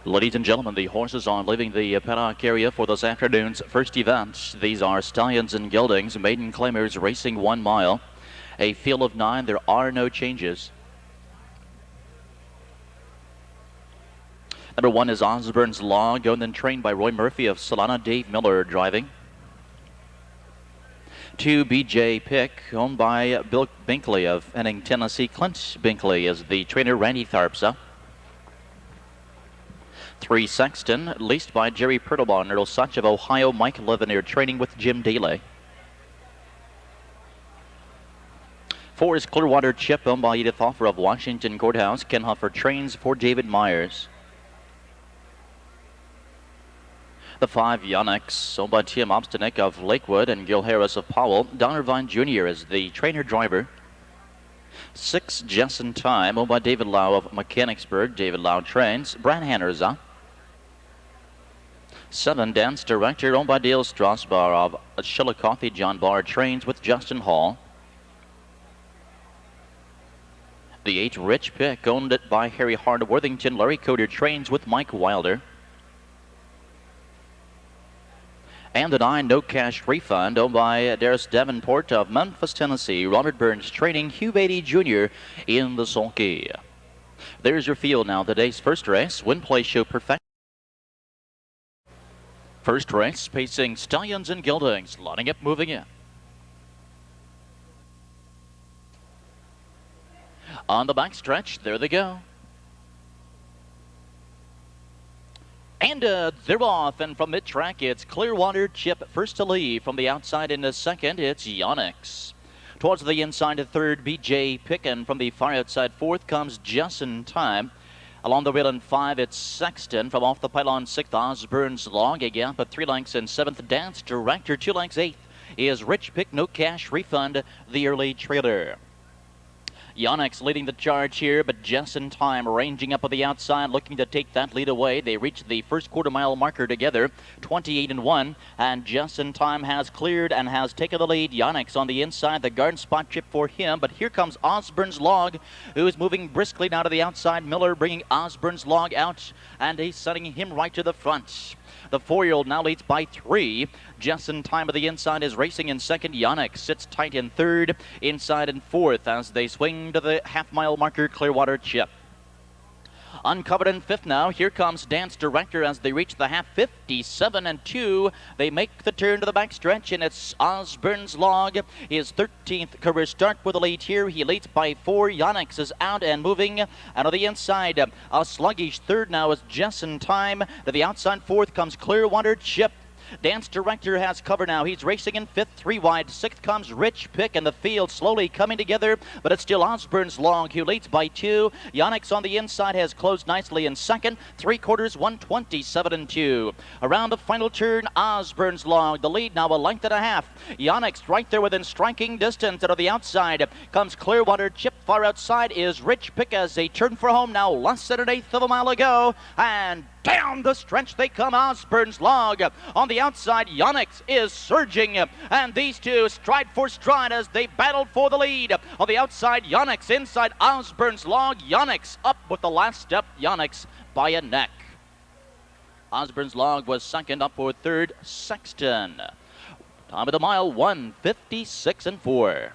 Ladies and gentlemen, the horses are leaving the paddock area for this afternoon's first event. These are Stallions and Geldings, maiden claimers racing 1 mile. A field of 9, there are no changes. Number 1 is Osborne's Log, owned and trained by Roy Murphy of Solana. Dave Miller driving. 2, BJ Pick, owned by Bill Binkley of Henning, Tennessee. Clint Binkley is the trainer. Randy Tharpsa. 3, Sexton, leased by Jerry Pertlebaugh, Earl Such of Ohio. Mike Leveneer training with Jim Daly. 4 is Clearwater Chip, owned by Edith Hoffer of Washington Courthouse. Ken Hoffer trains for David Myers. The 5, YONEX, owned by Tim Obstinick of Lakewood and Gil Harris of Powell. Don Irvine Jr. is the trainer-driver. 6, Jess in Time, owned by David Lau of Mechanicsburg. David Lau trains. Brad Hannerza. 7, Dance Director, owned by Dale Strasbar of Chillicothe. John Barr trains with Justin Hall. The 8, Rich Pick, owned by Harry Hard Worthington. Larry Coder trains with Mike Wilder. And the 9, No Cash Refund, owned by Darius Davenport of Memphis, Tennessee. Robert Burns training Hugh Beatty Jr. in the sulky. There's your field now. Today's first race, Win Play Show Perfect. First race, pacing Stallions and Geldings, lining up, moving in. On the back stretch, there they go. And they're off, and from mid-track, it's Clearwater Chip first to leave. From the outside into second, it's YONEX. Towards the inside to third, BJ Pickin. From the far outside fourth comes Jess in Time. Along the rail in 5, it's Sexton. From off the pylon 6th, Osborne's Log. A gap of 3 lengths in 7th, Dance Director. 2 lengths 8th is Rich Pick, No Cash Refund, the early trailer. YONEX leading the charge here, but Jess in Time ranging up on the outside, looking to take that lead away. They reach the first quarter-mile marker together, 28-1, and Jess in Time has cleared and has taken the lead. YONEX on the inside, the guard spot trip for him, but here comes Osborne's Log, who is moving briskly now to the outside. Miller bringing Osborne's Log out, and he's setting him right to the front. The 4-year-old now leads by 3. Jess in Time of the inside is racing in second. YONEX sits tight in third, inside in fourth as they swing to the half-mile marker, Clearwater Chip. Uncovered in fifth now. Here comes Dance Director as they reach the half, 57-2. They make the turn to the backstretch, and it's Osborne's Log, his 13th career start with the lead here. He leads by 4. YONEX is out and moving. And on the inside, a sluggish third now is Jess in Time. To the outside fourth comes Clearwater Chip. Dance Director has cover now. He's racing in fifth, 3 wide. Sixth comes Rich Pick, and the field slowly coming together, but it's still Osborne's Log who leads by 2. YONEX on the inside has closed nicely in second. 3/4, 127-2. Around the final turn, Osborne's Log, the lead now a length and a half. YONEX right there within striking distance. And on the outside comes Clearwater Chip. Far outside is Rich Pick as they turn for home now, less than 1/8 of a mile ago. And down the stretch they come, Osborne's Log. On the outside, YONEX is surging, and these two stride for stride as they battled for the lead. On the outside, YONEX, inside Osborne's Log. YONEX up with the last step. YONEX by a neck. Osborne's Log was second, up for third, Sexton. Time of the mile, 1:56-4.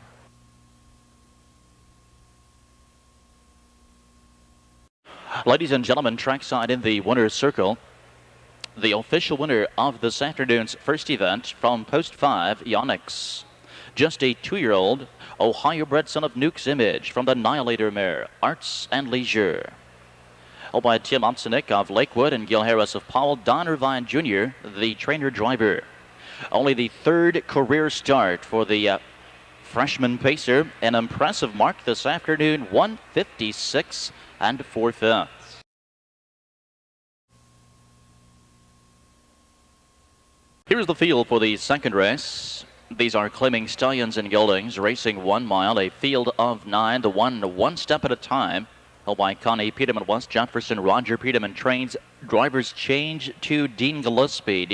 Ladies and gentlemen, trackside in the winner's circle, the official winner of this afternoon's first event from post 5, YONEX. Just a 2-year-old Ohio-bred son of Nuke's Image from the Annihilator mare, Arts and Leisure. Held by Tim Obstinick of Lakewood and Gil Harris of Powell. Don Irvine Jr., the trainer-driver. Only the 3rd career start for the freshman pacer. An impressive mark this afternoon, 1:56 4/5. Here's the field for the second race. These are claiming Stallions and Geldings, racing 1 mile, a field of 9, the one step at a time. Held by Connie Peterman, West Jefferson. Roger Peterman trains. Drivers change to Dean Gillespie.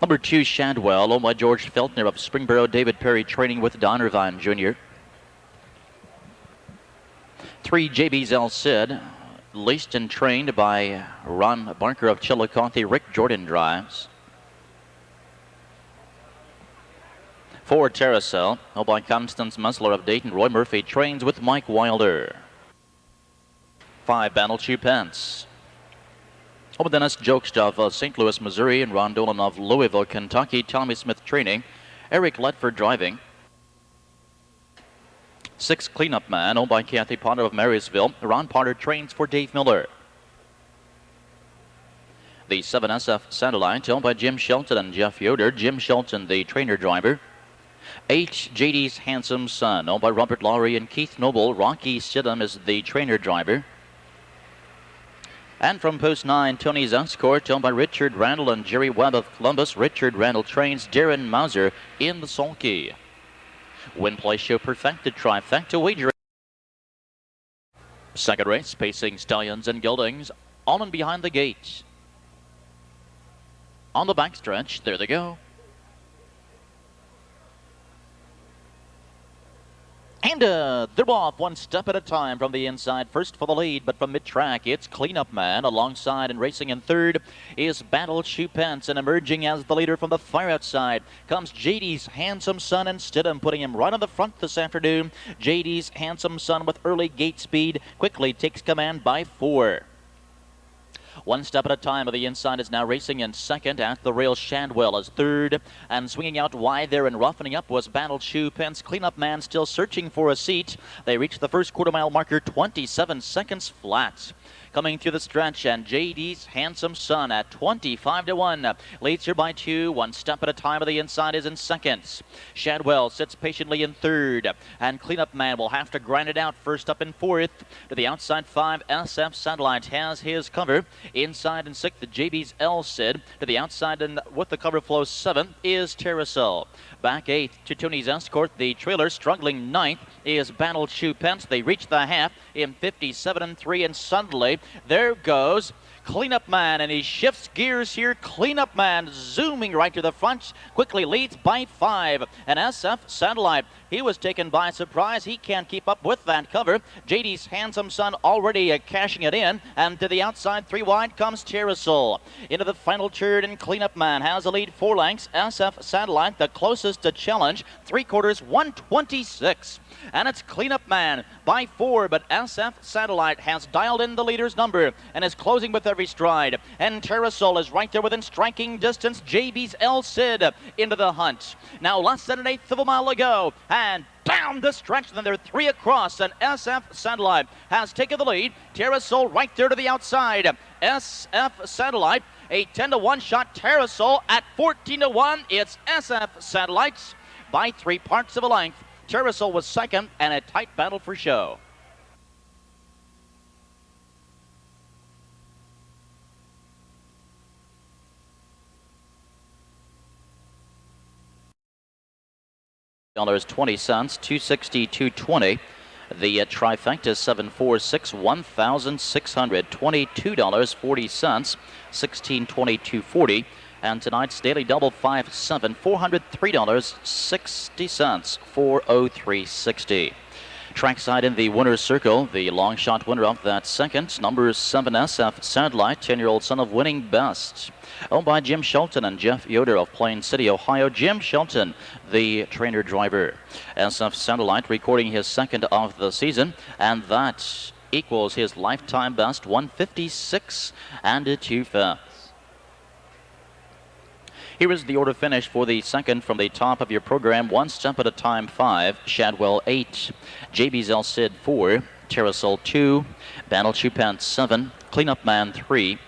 Number 2, Shadwell, owned by George Feltner of Springboro. David Perry training with Don Irvine Jr. 3 JB's El Cid, leased and trained by Ron Barker of Chillicothe. Rick Jordan drives. 4 TARASAL, held by Constance Messler of Dayton. Roy Murphy trains with Mike Wilder. 5 Battle Pence. Over Dennis Jokes of St. Louis, Missouri, and Ron Dolan of Louisville, Kentucky. Tommy Smith training. Eric Ledford driving. 6 Cleanup Man, owned by Kathy Potter of Marysville. Ron Potter trains for Dave Miller. The 7 SF Satellite, owned by Jim Shelton and Jeff Yoder. Jim Shelton, the trainer driver. 8 JD's Handsome Son, owned by Robert Lowry and Keith Noble. Rocky Stidham is the trainer driver. And from post 9, Tony's Escort, owned by Richard Randall and Jerry Webb of Columbus. Richard Randall trains Darren Mauser in the sulky. Win, play, show, perfected, trifecta wager. Second race, pacing Stallions and Geldings, on and behind the gate. On the backstretch, there they go. And they're off one step at a time from the inside. First for the lead, but from mid-track, it's Cleanup Man. Alongside and racing in third is Battle Pence. And emerging as the leader from the far outside comes JD's Handsome Son and Stidham, putting him right on the front this afternoon. JD's Handsome Son with early gate speed quickly takes command by 4. One step at a time of the inside is now racing in second. At the rail, Shadwell is third. And swinging out wide there and roughening up was Battle Pence. Cleanup Man still searching for a seat. They reached the first quarter-mile marker 27 seconds flat. Coming through the stretch, and JD's Handsome Son at 25-1 leads here by 2. One step at a time of the inside is in seconds. Shadwell sits patiently in third, and Cleanup Man will have to grind it out. First up in fourth to the outside 5. SF Satellite has his cover. Inside in sixth, JB's El Cid. To the outside and with the cover flow 7th is TARASAL. Back 8th to Tony's Escort. The trailer struggling 9th is Battle Pence. They reach the half in 57-3, and suddenly there goes Cleanup Man, and he shifts gears here. Cleanup Man zooming right to the front, quickly leads by 5. And SF Satellite, he was taken by surprise. He can't keep up with that cover. JD's Handsome Son already cashing it in, and to the outside 3 wide comes TARASAL. Into the final turn, and Cleanup Man has a lead 4 lengths. SF Satellite the closest to challenge, 3/4 126. And it's Cleanup Man by 4, but SF Satellite has dialed in the leader's number and is closing with every stride. And TARASAL is right there within striking distance. JB's El Cid into the hunt. Now less than 1/8 of a mile to go, and down the stretch, then they're 3 across, and SF Satellite has taken the lead. TARASAL right there to the outside. SF Satellite, a 10-1 shot. TARASAL at 14-1. It's SF Satellite by 3 parts of a length. TARASAL was second, and a tight battle for show. $20, 260, 220. The trifecta 746, $1,600, $22.40, 1622.40. And tonight's daily double 5-7, $403.60, 403.60. Trackside in the winner's circle, the long shot winner of that second, number 7 SF Satellite, 10-year-old son of Winning Best, owned by Jim Shelton and Jeff Yoder of Plain City, Ohio. Jim Shelton, the trainer driver. SF Satellite recording his second of the season, and that equals his lifetime best, 156 and 2/5. Here is the order finish for the second from the top of your program. One step at a time, 5. Shadwell, 8. JB's El Cid, 4. TARASAL, 2. Battle Pence, 7. Cleanup Man, 3.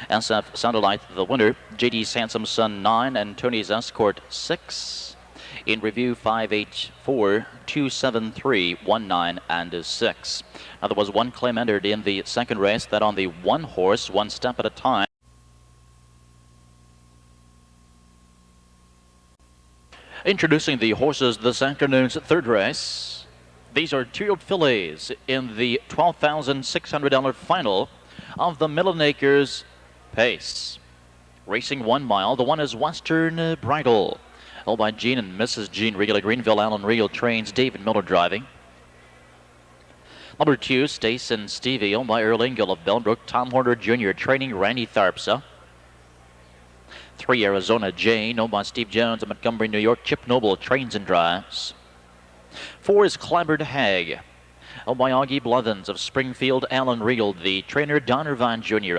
SF Satellite, the winner. JD's Handsome Son, 9. And Tony's Escort, 6. In review, 5, 8, 4, 2, 7, 3, 1, 9, and 6. Now, there was one claim entered in the second race, that on the one horse, one step at a time. Introducing the horses this afternoon's third race. These are 2-year-old fillies in the $12,600 final of the Million Acres Pace. Racing 1 mile, the one is Western Bridle, held by Gene and Mrs. Gene Regal at Greenville. Alan Regal trains, David Miller driving. Number 2, Stason Stevie, owned by Earl Engel of Belbrook. Tom Horner Jr. training Randy Tharpsa. 3, Arizona Jane, owned by Steve Jones of Montgomery, New York. Chip Noble trains and drives. 4 is Clabbered Hag, owned by Augie Blevins of Springfield. Alan Regal, the trainer Don Irvine Jr.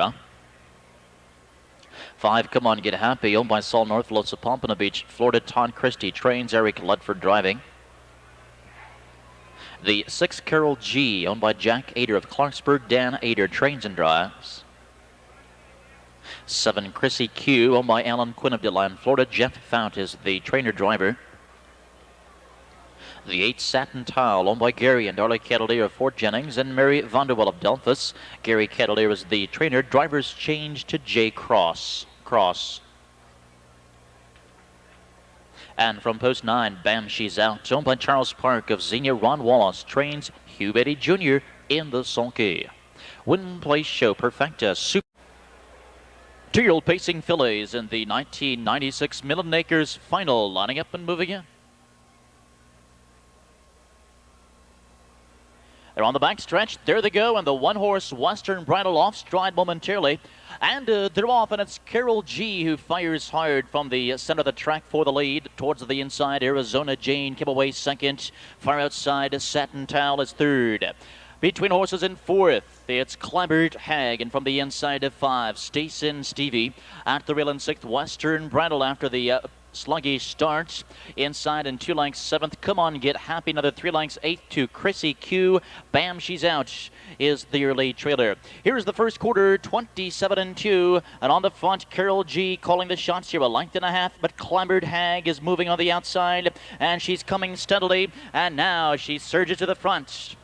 5, Come On Get Happy, owned by Saul Northlos of Pompano Beach, Florida. Todd Christie trains, Eric Ledford driving. The 6, Carol G, owned by Jack Ader of Clarksburg. Dan Ader trains and drives. 7, CHRISSY Q, owned by Alan Quinn of DeLand, Florida. Jeff Fout is the trainer driver. The 8, Satin Tile, owned by Gary and Darla Cavalier of Fort Jennings and Mary Vonderwell of Delphus. Gary Cavalier is the trainer. Drivers change to J. Cross. And from post 9, Bam She's Out, owned by Charles Park of Xenia. Ron Wallace trains Hugh Betty Jr. in the Sonke. Win Place Show Perfecta Super 2-year-old pacing fillies in the 1996 Millen Acres final, lining up and moving in. They're on the back stretch. There they go, and the 1-horse Western Bridle off stride momentarily. And they're off, and it's Carol G who fires hard from the center of the track for the lead. Towards the inside, Arizona Jane came away second. Far outside, Satin Towel is third. Between horses in 4th, it's Clabbered Hag, and from the inside of 5, Stason Stevie. At the rail in 6th, Western Bridle after the sluggish starts. Inside and 2 lengths 7th, Come On Get Happy. Another 3 lengths 8th to CHRISSY Q. Bam She's Out is the early trailer. Here's the first quarter, 27-2, and on the front, Carol G calling the shots here, 1.5 lengths, but Clabbered Hag is moving on the outside, and she's coming steadily, and now she surges to the front.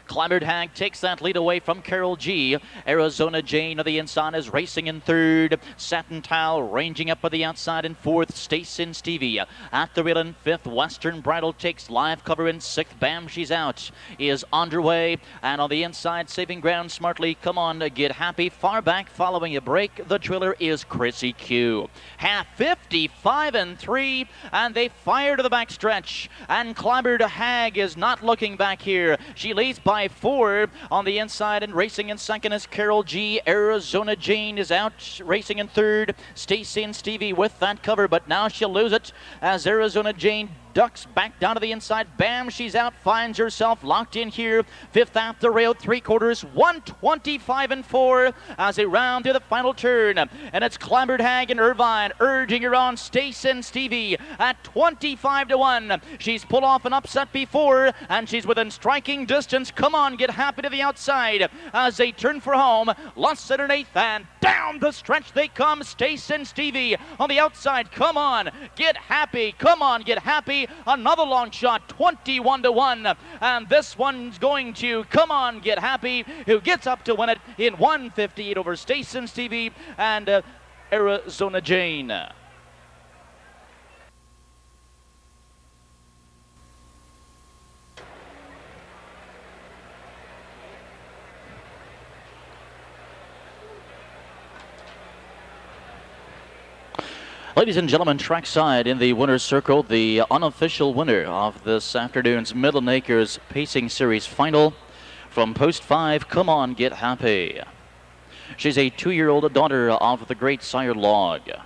Clabbered Hag takes that lead away from Carol G. Arizona Jane on the inside is racing in 3rd. Satin Towel ranging up on the outside in 4th. Stason Stevie at the rail in 5th. Western Bridle takes live cover in 6th. Bam She's Out is underway. And on the inside, saving ground smartly. Come On Get Happy. Far back following a break. The trailer is CHRISSY Q. Half 55-3, and they fire to the back stretch. And Clabbered Hag is not looking back here. She leads by 4 on the inside, and racing in 2nd is Carol G. Arizona Jane is out, racing in 3rd. Stason Stevie with that cover, but now she'll lose it as Arizona Jane ducks back down to the inside. Bam She's Out finds herself locked in here. 5th at the rail, 3/4, 125-4 as they round to the final turn. And it's Clabbered Hag and Irvine urging her on. Stason Stevie at 25-1. She's pulled off an upset before, and she's within striking distance. Come On Get Happy to the outside as they turn for home. Lost at an 8th, and down the stretch they come. Stason Stevie on the outside. Come On Get Happy. Come On Get Happy. Another long shot, 21-1, and this one's going to Come On Get Happy, who gets up to win it in 158 over Stason Stevie and Arizona Jane. Ladies and gentlemen, trackside in the winner's circle, the unofficial winner of this afternoon's Millen Acres Pacing Series final from post 5, Come On Get Happy. She's a 2-year-old daughter of the great sire LAAG.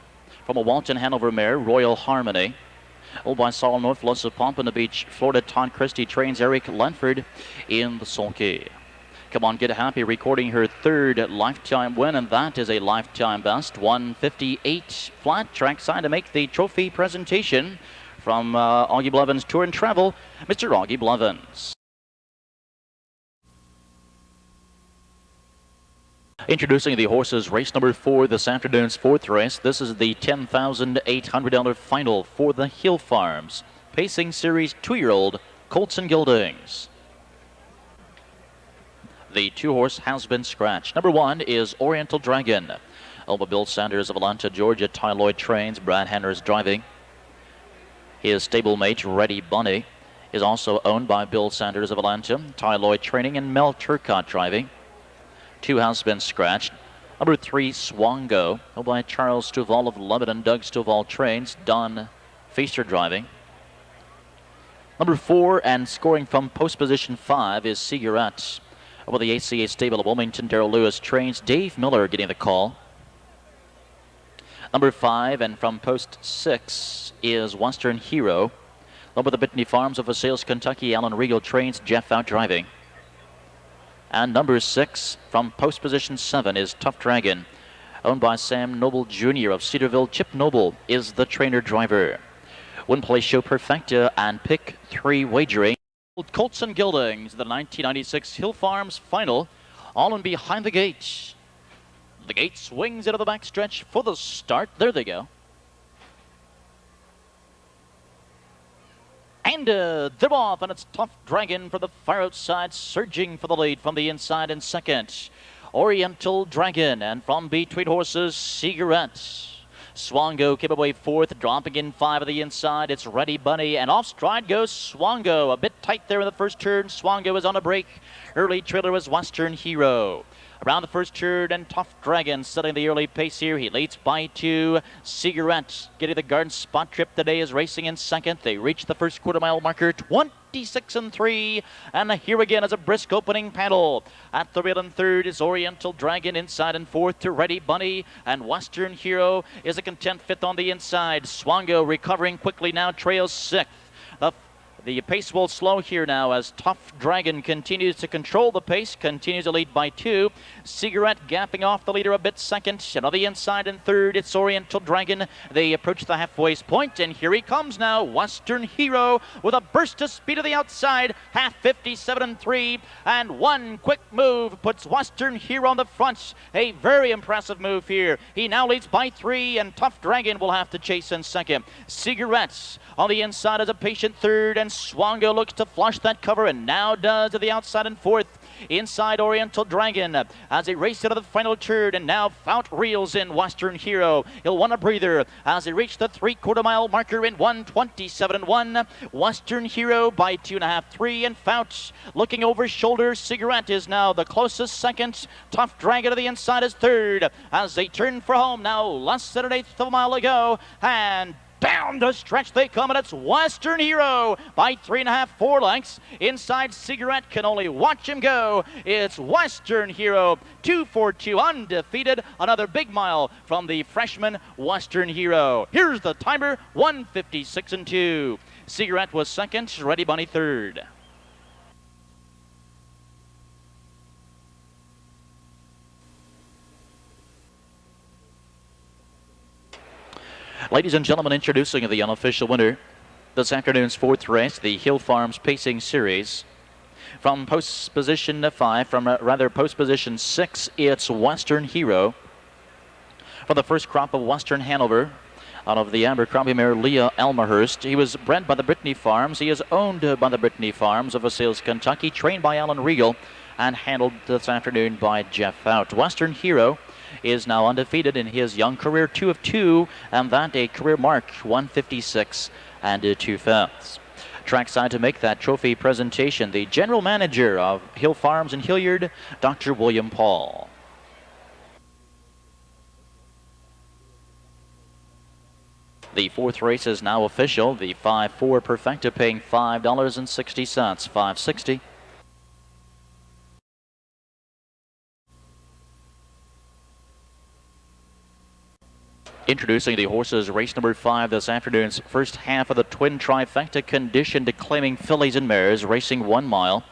From a Walton Hanover mare, Royal Harmony. Owned by Saul Northlos of Pompano Beach, Florida. Todd Christie trains Eric Ledford in the sulky. Come On Get Happy recording her 3rd lifetime win, and that is a lifetime best, 158 flat. Trackside to make the trophy presentation from Augie Blevins Tour and Travel, Mr. Augie Blevins. Introducing the horses, race number 4, this afternoon's 4th race. This is the $10,800 final for the Hill Farms Pacing Series 2-year-old Colts and Gildings. The 2-horse has been scratched. Number 1 is Oriental Dragon. Owned by Bill Sanders of Atlanta, Georgia. Ty Lloyd trains. Brad Henner is driving. His stablemate, Ready Bunny, is also owned by Bill Sanders of Atlanta. Ty Lloyd training and Mel Turcott driving. 2 has been scratched. Number 3, Swango, owned by Charles Stovall of Lebanon. Doug Stovall trains. Don Feaster driving. Number 4 and scoring from post position 5 is SEGURET. Over the ACA stable of Wilmington, Darrell Lewis trains Dave Miller getting the call. Number 5 and from post 6 is Western Hero. Over the Brittany Farms of Sales, Kentucky, Alan Regal trains Jeff FOUT driving. And number 6 from post position 7 is Tough Dragon. Owned by Sam Noble Jr. of Cedarville. Chip Noble is the trainer driver. Win, play, show perfecta and pick 3 wagering. Colts and Gildings, the 1996 Hill Farms final, all in behind the gate. The gate swings into the backstretch for the start. There they go. And they're off, and it's Tough Dragon for the far outside, surging for the lead from the inside in second. Oriental Dragon, and from between horses, SEGURET. Swango came away fourth, dropping in 5 of the inside. It's Ready Bunny, and off stride goes Swango. A bit tight there in the first turn. Swango is on a break. Early trailer was Western Hero. Around the first turn, and Tough Dragon setting the early pace here. He leads by 2. SEGURET getting the Garden Spot Trip today is racing in second. They reach the first quarter mile marker, 26 and 3. And here again is a brisk opening panel. At the rail in third is Oriental Dragon, inside and fourth to Ready Bunny. And Western Hero is a content fifth on the inside. Swango recovering quickly now, trails sixth. The pace will slow here now as Tough Dragon continues to control the pace, continues to lead by 2. SEGURET gapping off the leader a bit second. And on the inside in third, it's Oriental Dragon. They approach the halfway point, and here he comes now. Western Hero with a burst of speed to the outside, half 57 and 3. And one quick move puts Western Hero on the front. A very impressive move here. He now leads by 3, and Tough Dragon will have to chase in second. SEGURET on the inside as a patient third, and Swango looks to flush that cover, and now does to the outside in fourth. Inside Oriental Dragon as they race into the final turn, and now FOUT reels in Western Hero. He'll want a breather as they reach the 3/4 mile marker in 1:27 and 1. Western Hero by 2.5, 3, and FOUT looking over shoulder. SEGURET is now the closest second. Tough Dragon to the inside is third as they turn for home now, less than an eighth of a mile to go, and down the stretch they come, and it's Western Hero by 3.5, 4 lengths. Inside SEGURET can only watch him go. It's Western Hero, 2:42 undefeated. Another big mile from the freshman Western Hero. Here's the timer, 1:56 and 2. SEGURET was second, Ready Bunny third. Ladies and gentlemen, introducing the unofficial winner, this afternoon's 4th race, the Hill Farms Pacing Series. From post position 5, post position 6, it's Western Hero. For the first crop of Western Hanover, out of the Abercrombie mare Leah Elmhurst. He was bred by the Brittany Farms. He is owned by the Brittany Farms of Sales, Kentucky, trained by Alan Regal, and handled this afternoon by Jeff FOUT. Western Hero is now undefeated in his young career, 2 of 2, and that a career mark, 1:56 and 2/5. Trackside to make that trophy presentation, the general manager of Hill Farms and Hilliard, Dr. William Paul. The 4th race is now official. The 5-4 Perfecta paying $5.60, $5.60. Introducing the horses, race number 5 this afternoon's first half of the twin trifecta, conditioned to claiming fillies and mares, racing 1 mile.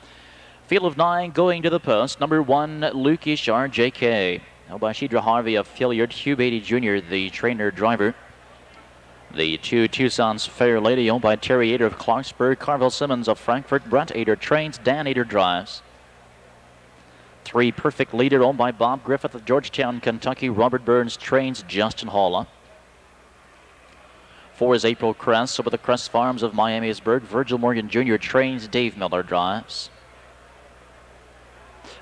Field of 9 going to the post. Number 1, Lukish RJK. Owned by Shidra Harvey of Hilliard, Hugh Beatty Jr., the trainer driver. The 2 TUCSONS Fair Lady, owned by Terry Ader of Clarksburg, Carvel Simmons of Frankfurt, Brett Ader trains, Dan Ader drives. 3 Perfect Leader, owned by Bob Griffith of Georgetown, Kentucky, Robert Burns trains, Justin Halla. 4 is April CRESS, over the CRESS Farms of Miamisburg, Virgil Morgan Jr. trains, Dave Miller drives.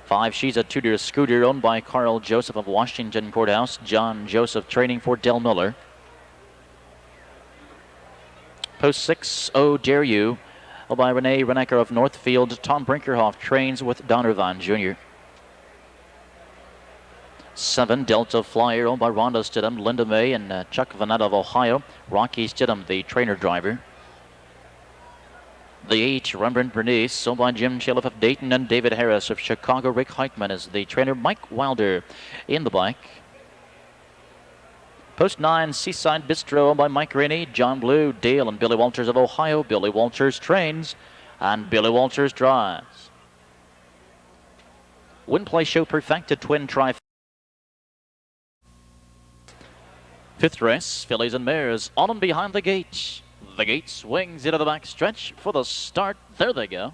5 SHESATOOTERSCOOTER, owned by Carl Joseph of Washington Courthouse, John Joseph training for Del Miller. Post 6, ODAREYOU, owned by Renee Renecker of Northfield, Tom Brinkerhoff trains with Donovan Jr. 7, Delta Flyer, owned by Rhonda Stidham, Linda May, and Chuck Vanetta of Ohio. Rocky Stidham, the trainer driver. The 8, Rembrandt Bernice, owned by Jim Shaliff of Dayton and David Harris of Chicago. Rick Heitman is the trainer. Mike Wilder in the bike. Post 9, Seaside Bistro, owned by Mike Rainey, John Blue, Dale, and Billy Walters of Ohio. Billy Walters trains, and Billy Walters drives. Win Play Show Perfected Twin Tri. Fifth race, Fillies and Mares, on and behind the gate. The gate swings into the back stretch for the start. There they go.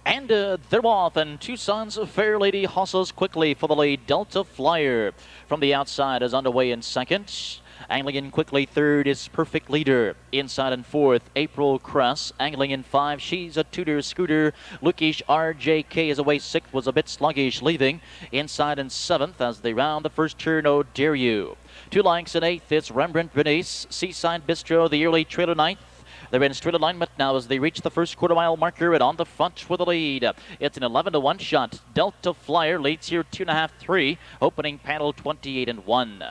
And they're off, and Tucson's Fair Lady hustles quickly for the lead. Delta Flyer from the outside is underway in second. Angling in quickly third is Perfect Leader. Inside and fourth, April Cress. Angling in 5, She's a Tutor Scooter. Lookish RJK is away sixth, was a bit sluggish leaving. Inside and seventh as they round the first turn, ODAREYOU. 2 lengths in eighth, it's Rembrandt Bernice. Seaside Bistro, the early trailer ninth. They're in straight alignment now as they reach the first quarter-mile marker, and on the front for the lead. It's an 11-to-1 shot. Delta Flyer leads here 2.5, 3. Opening panel 28 and 1.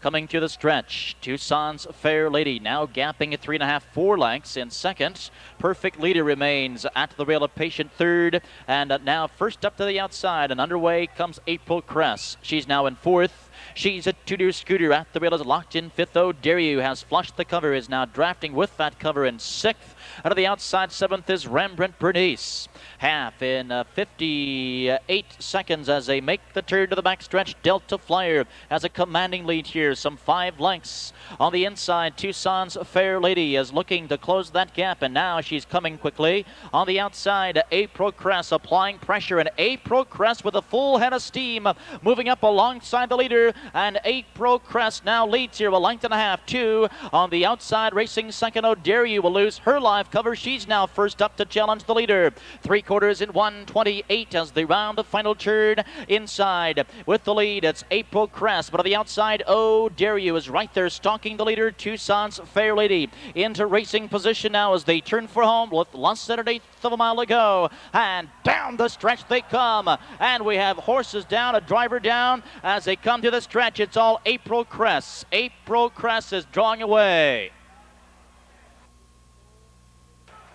Coming to the stretch, Tucson's Fair Lady now gapping at 3.5, 4 lengths in second. Perfect Leader remains at the rail of patient third, and now first up to the outside and underway comes April Cress. She's now in fourth. She's a Tutor Scooter at the rail is locked in fifth. ODAREYOU has flushed the cover, is now drafting with that cover in sixth. Out of the outside, seventh is Rembrandt Bernice. Half in 58 seconds as they make the turn to the backstretch. Delta Flyer has a commanding lead here, some 5 lengths. On the inside, Tucson's Fair Lady is looking to close that gap, and now she's coming quickly. On the outside, April Cress applying pressure, and April Cress with a full head of steam moving up alongside the leader, and April Cress now leads here 1.5 lengths, 2. On the outside, racing second, ODAREYOU will lose her live cover. She's now first up to challenge the leader. 3/4 in 1:28 as they round the final turn. Inside with the lead, it's April Cress, but on the outside, ODAREYOU is right there stalking the leader, Tucson's Fair Lady. Into racing position now as they turn for home with less than 1/8 of a mile to go. And down the stretch they come. And we have horses down, a driver down. As they come to the stretch, it's all April Cress. April Cress is drawing away.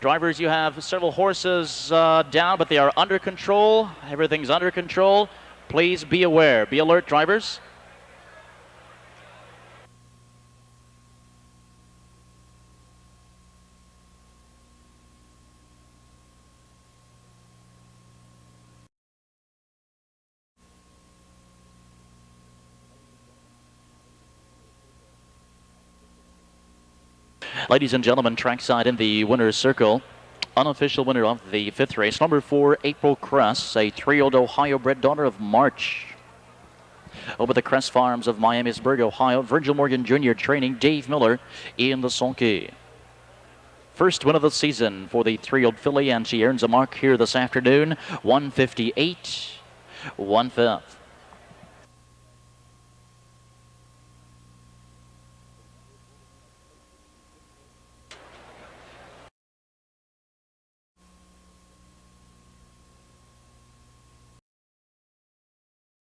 Drivers, you have several horses down, but they are under control. Everything's under control. Please be aware. Be alert, drivers. Ladies and gentlemen, trackside in the winner's circle. Unofficial winner of the 5th race, number 4, April Cress, a 3-year-old Ohio-bred daughter of March. Over the Cress Farms of Miamisburg, Ohio, Virgil Morgan Jr. training Dave Miller in the sulky. First win of the season for the 3-year-old filly, and she earns a mark here this afternoon, 158, 1/5.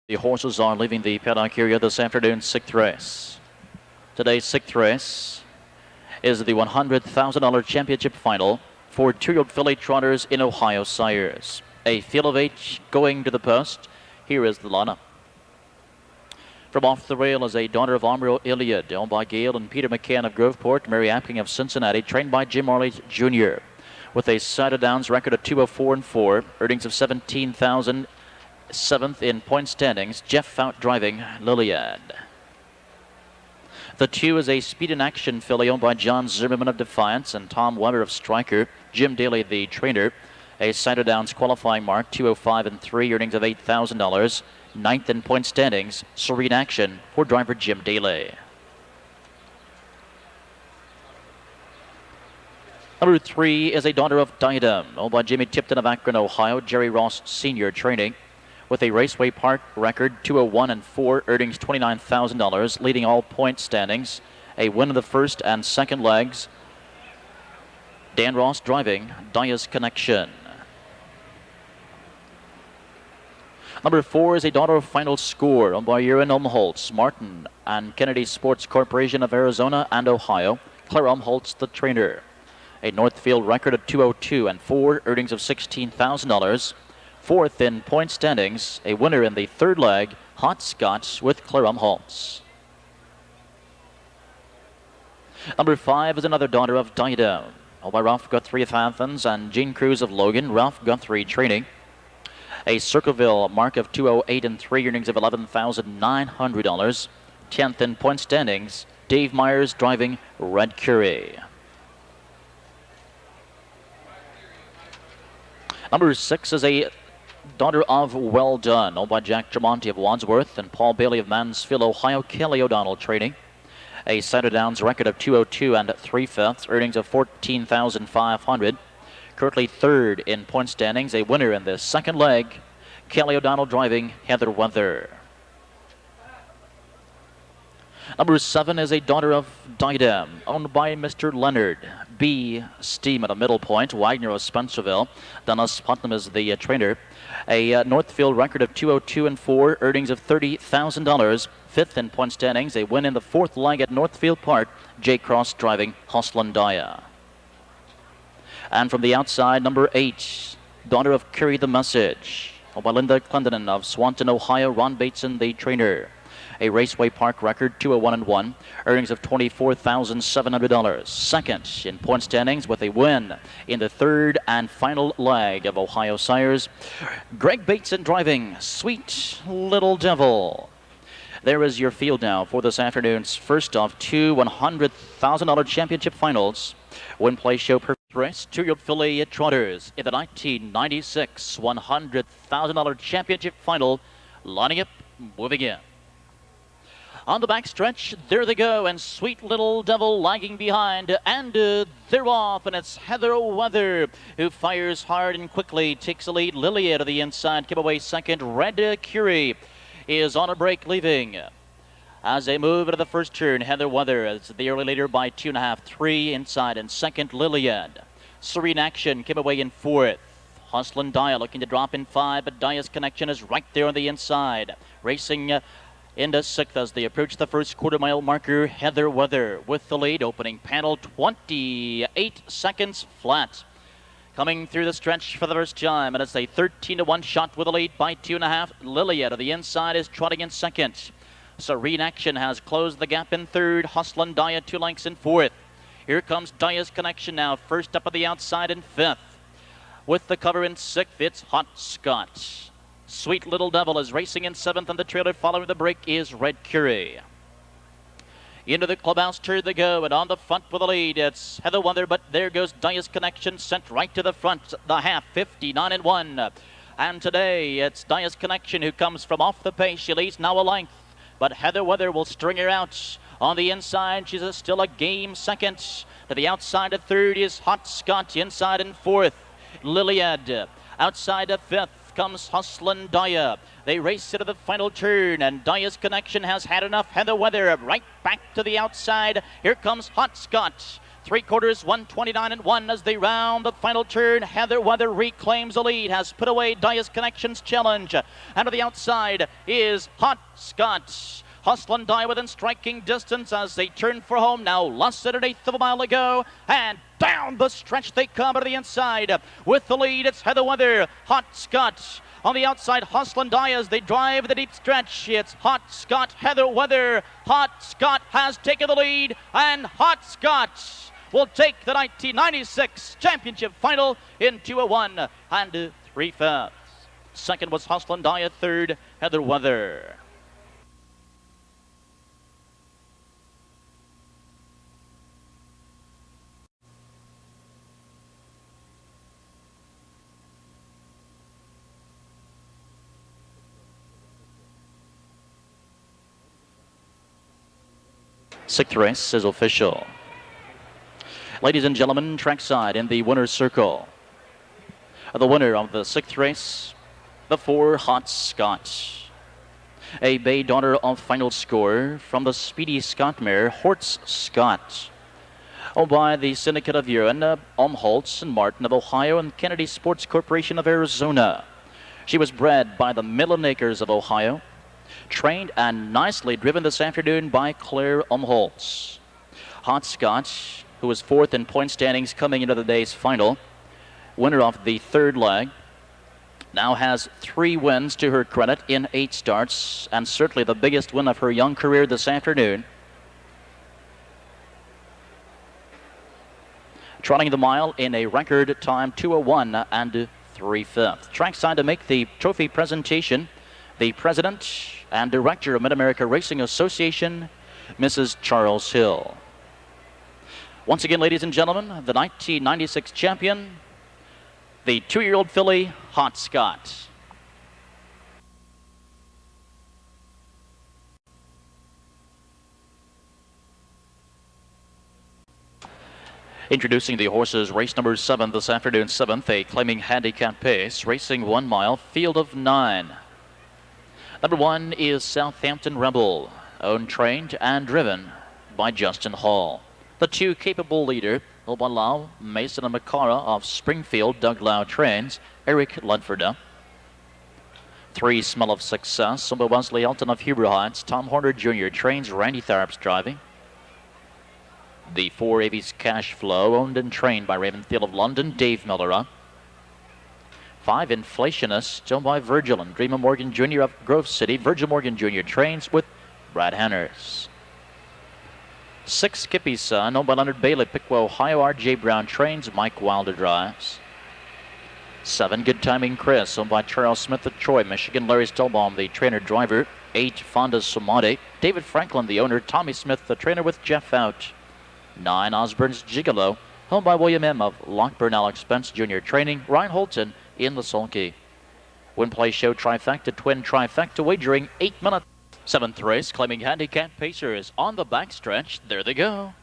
The horses are leaving the paddock area this afternoon's 6th race. Today's 6th race is the $100,000 championship final for 2-year-old filly trotters in Ohio sires. A field of 8 going to the post. Here is the lineup. From off the rail is a daughter of Amro Iliad, owned by Gail and Peter McCann of Groveport, Mary Appling of Cincinnati, trained by Jim Marley Jr. With a Scioto Downs record of 204-4, earnings of $17,000. 7th in point standings, Jeff Fout driving Liliad. The 2 is a Speed in Action filly owned by John Zimmerman of Defiance and Tom Weber of Striker. Jim Daly, the trainer. A Scioto Downs qualifying mark, 205-3, earnings of $8,000. 9th in point standings, Serene Action for driver Jim Daly. Number 3 is a daughter of Diadem, owned by Jimmy Tipton of Akron, Ohio. Jerry Ross Sr. training. With a Raceway Park record, 201-4, earnings $29,000, leading all point standings. A win of the first and second legs. Dan Ross driving Dias Connection. Number 4 is a daughter of Final Score, owned by Aaron Umholtz, Martin, and Kennedy Sports Corporation of Arizona and Ohio. Claire Umholtz, the trainer. a Northfield record of 2:02 and 4, earnings of $16,000. Fourth in point standings, a winner in the third leg, Hot Scotch with Clarum Holtz. Number 5 is another daughter of Dido, by Ralph Guthrie of Athens and Gene Cruz of Logan. Ralph Guthrie training. A Circleville mark of 2:08 and 3, earnings of $11,900. 10th in point standings, Dave Myers driving Red Curie. Number 6 is a daughter of Well Done, owned by Jack Tremonti of Wadsworth and Paul Bailey of Mansfield, Ohio. Kelly O'Donnell training. A Scioto Downs record of 2:02 and 3/5, earnings of $14,500. Currently third in point standings, a winner in the second leg, Kelly O'Donnell driving Heather Weather. Number 7 is a daughter of Diadem, owned by Mr. Leonard B. Steam at a middle point. Wagner of Spencerville. Dennis Putnam is the trainer. A Northfield record of 2:02 and 4, earnings of $30,000. Fifth in point standings, a win in the fourth leg at Northfield Park. Jay Cross driving Hoslandaya. And from the outside, number 8, daughter of Carry the Message, owned by Linda Clendenin of Swanton, Ohio. Ron Bateson, the trainer. A Raceway Park record, 2:01 and 1, earnings of $24,700. Second in point standings with a win in the third and final leg of Ohio Sires, Greg Bateson driving Sweet Little Devil. There is your field now for this afternoon's first of two $100,000 championship finals. Win Play Show Perfect Race, 2-year-old filly trotters in the 1996 $100,000 championship final. Lining up, moving in. On the backstretch, there they go, and Sweet Little Devil lagging behind, and they're off, and it's Heather Weather who fires hard and quickly, takes the lead. Lilia to the inside, give away second. Red Curie is on a break, leaving. As they move into the first turn, Heather Weather is the early leader by 2.5, 3 inside, and second, Liliad. Serene Action came away in fourth. Hustlin' Dia looking to drop in 5, but Dia's Connection is right there on the inside. Racing into sixth as they approach the first quarter-mile marker. Heather Weather with the lead. Opening panel, 28 seconds flat. Coming through the stretch for the first time, and it's a 13-1 shot with a lead by 2.5. Lilia to the inside is trotting in second. Serene Action has closed the gap in third. Hustlin' Dia 2 lengths in fourth. Here comes Dia's Connection now, first up on the outside in fifth. With the cover in sixth, it's Hot Scott. Sweet Little Devil is racing in seventh, and the trailer following the break is Red Curie. Into the clubhouse turn they go, and on the front with the lead, it's Heather Weather, but there goes Dia's Connection, sent right to the front, the half, 59 and 1. And today, it's Dia's Connection who comes from off the pace. She leads now a length, but Heather Weather will string her out. On the inside, she's still a game second. To the outside of third is Hot Scott, inside in fourth. Liliad, outside of fifth comes Hustlin' Dia. They race into the final turn, and Dia's Connection has had enough. Heather Weather right back to the outside. Here comes Hot Scott. 3/4, 129 and 1 as they round the final turn. Heather Weather reclaims the lead, has put away Dia's Connection's challenge. And to the outside is Hot Scott. Hustlin' Dia within striking distance as they turn for home. Now less than 1/8 of a mile to go, and down the stretch they come to the inside. With the lead, it's Heather Weather, Hot Scott. On the outside, Hustlin' Dia as they drive the deep stretch. It's Hot Scott, Heather Weather. Hot Scott has taken the lead, and Hot Scott will take the 1996 championship final in 2:01 and 3/5. Second was Hustlin' Dia, third, Heather Weather. Sixth race is official. Ladies and gentlemen, trackside in the winner's circle. The winner of the sixth race, the 4 Hot Scott. A bay daughter of Final Score from the speedy Scott mare, Hortz Scott. Owned by the Syndicate of Urine, Holtz and Martin of Ohio and Kennedy Sports Corporation of Arizona. She was bred by the Midland Acres of Ohio. Trained and nicely driven this afternoon by Claire Holtz. Hot Scott who was fourth in point standings coming into the day's final. Winner of the third leg. Now has 3 wins to her credit in 8 starts, and certainly the biggest win of her young career this afternoon. Trotting the mile in a record time 2:01 and 3/5. Trackside to make the trophy presentation, the president and director of Mid-America Racing Association, Mrs. Charles Hill. Once again, ladies and gentlemen, the 1996 champion, the 2-year-old filly, Hot Scott. Introducing the horses, race number 7 this afternoon, 7th, a claiming handicap pace, racing 1 mile, field of 9. Number 1 is Southampton Rebel, owned, trained, and driven by Justin Hall. The 2 capable leader, Lau, Mason and Macara of Springfield, Doug Lau trains, Eric Ludford. 3 Smell of Success, Sumba Wesley Elton of Huber Heights, Tom Horner Jr. trains, Randy Tharp's driving. The 4 Avies Cash Flow, owned and trained by Raymond Thiel of London, Dave Miller. 5 Inflationist, owned by Virgil and Dreamer Morgan Jr. of Grove City. Virgil Morgan Jr. trains with Brad Hanners. 6 Skippy's Son, owned by Leonard Bailey, Piqua, Ohio. R.J. Brown trains, Mike Wilder drives. 7 Good Timing Chris, owned by Charles Smith of Troy, Michigan. Larry Stelbaum, the trainer-driver. 8 Fonda Somade, David Franklin, the owner. Tommy Smith, the trainer, with Jeff FOUT. 9 Osborne's Gigolo, owned by William M. of Lockburn. Alex Spence Jr. training, Ryan Holton in the sulky. Win Play Show trifecta, twin trifecta, wagering 8 minutes. 7th race, claiming handicap pacers on the backstretch. There they go.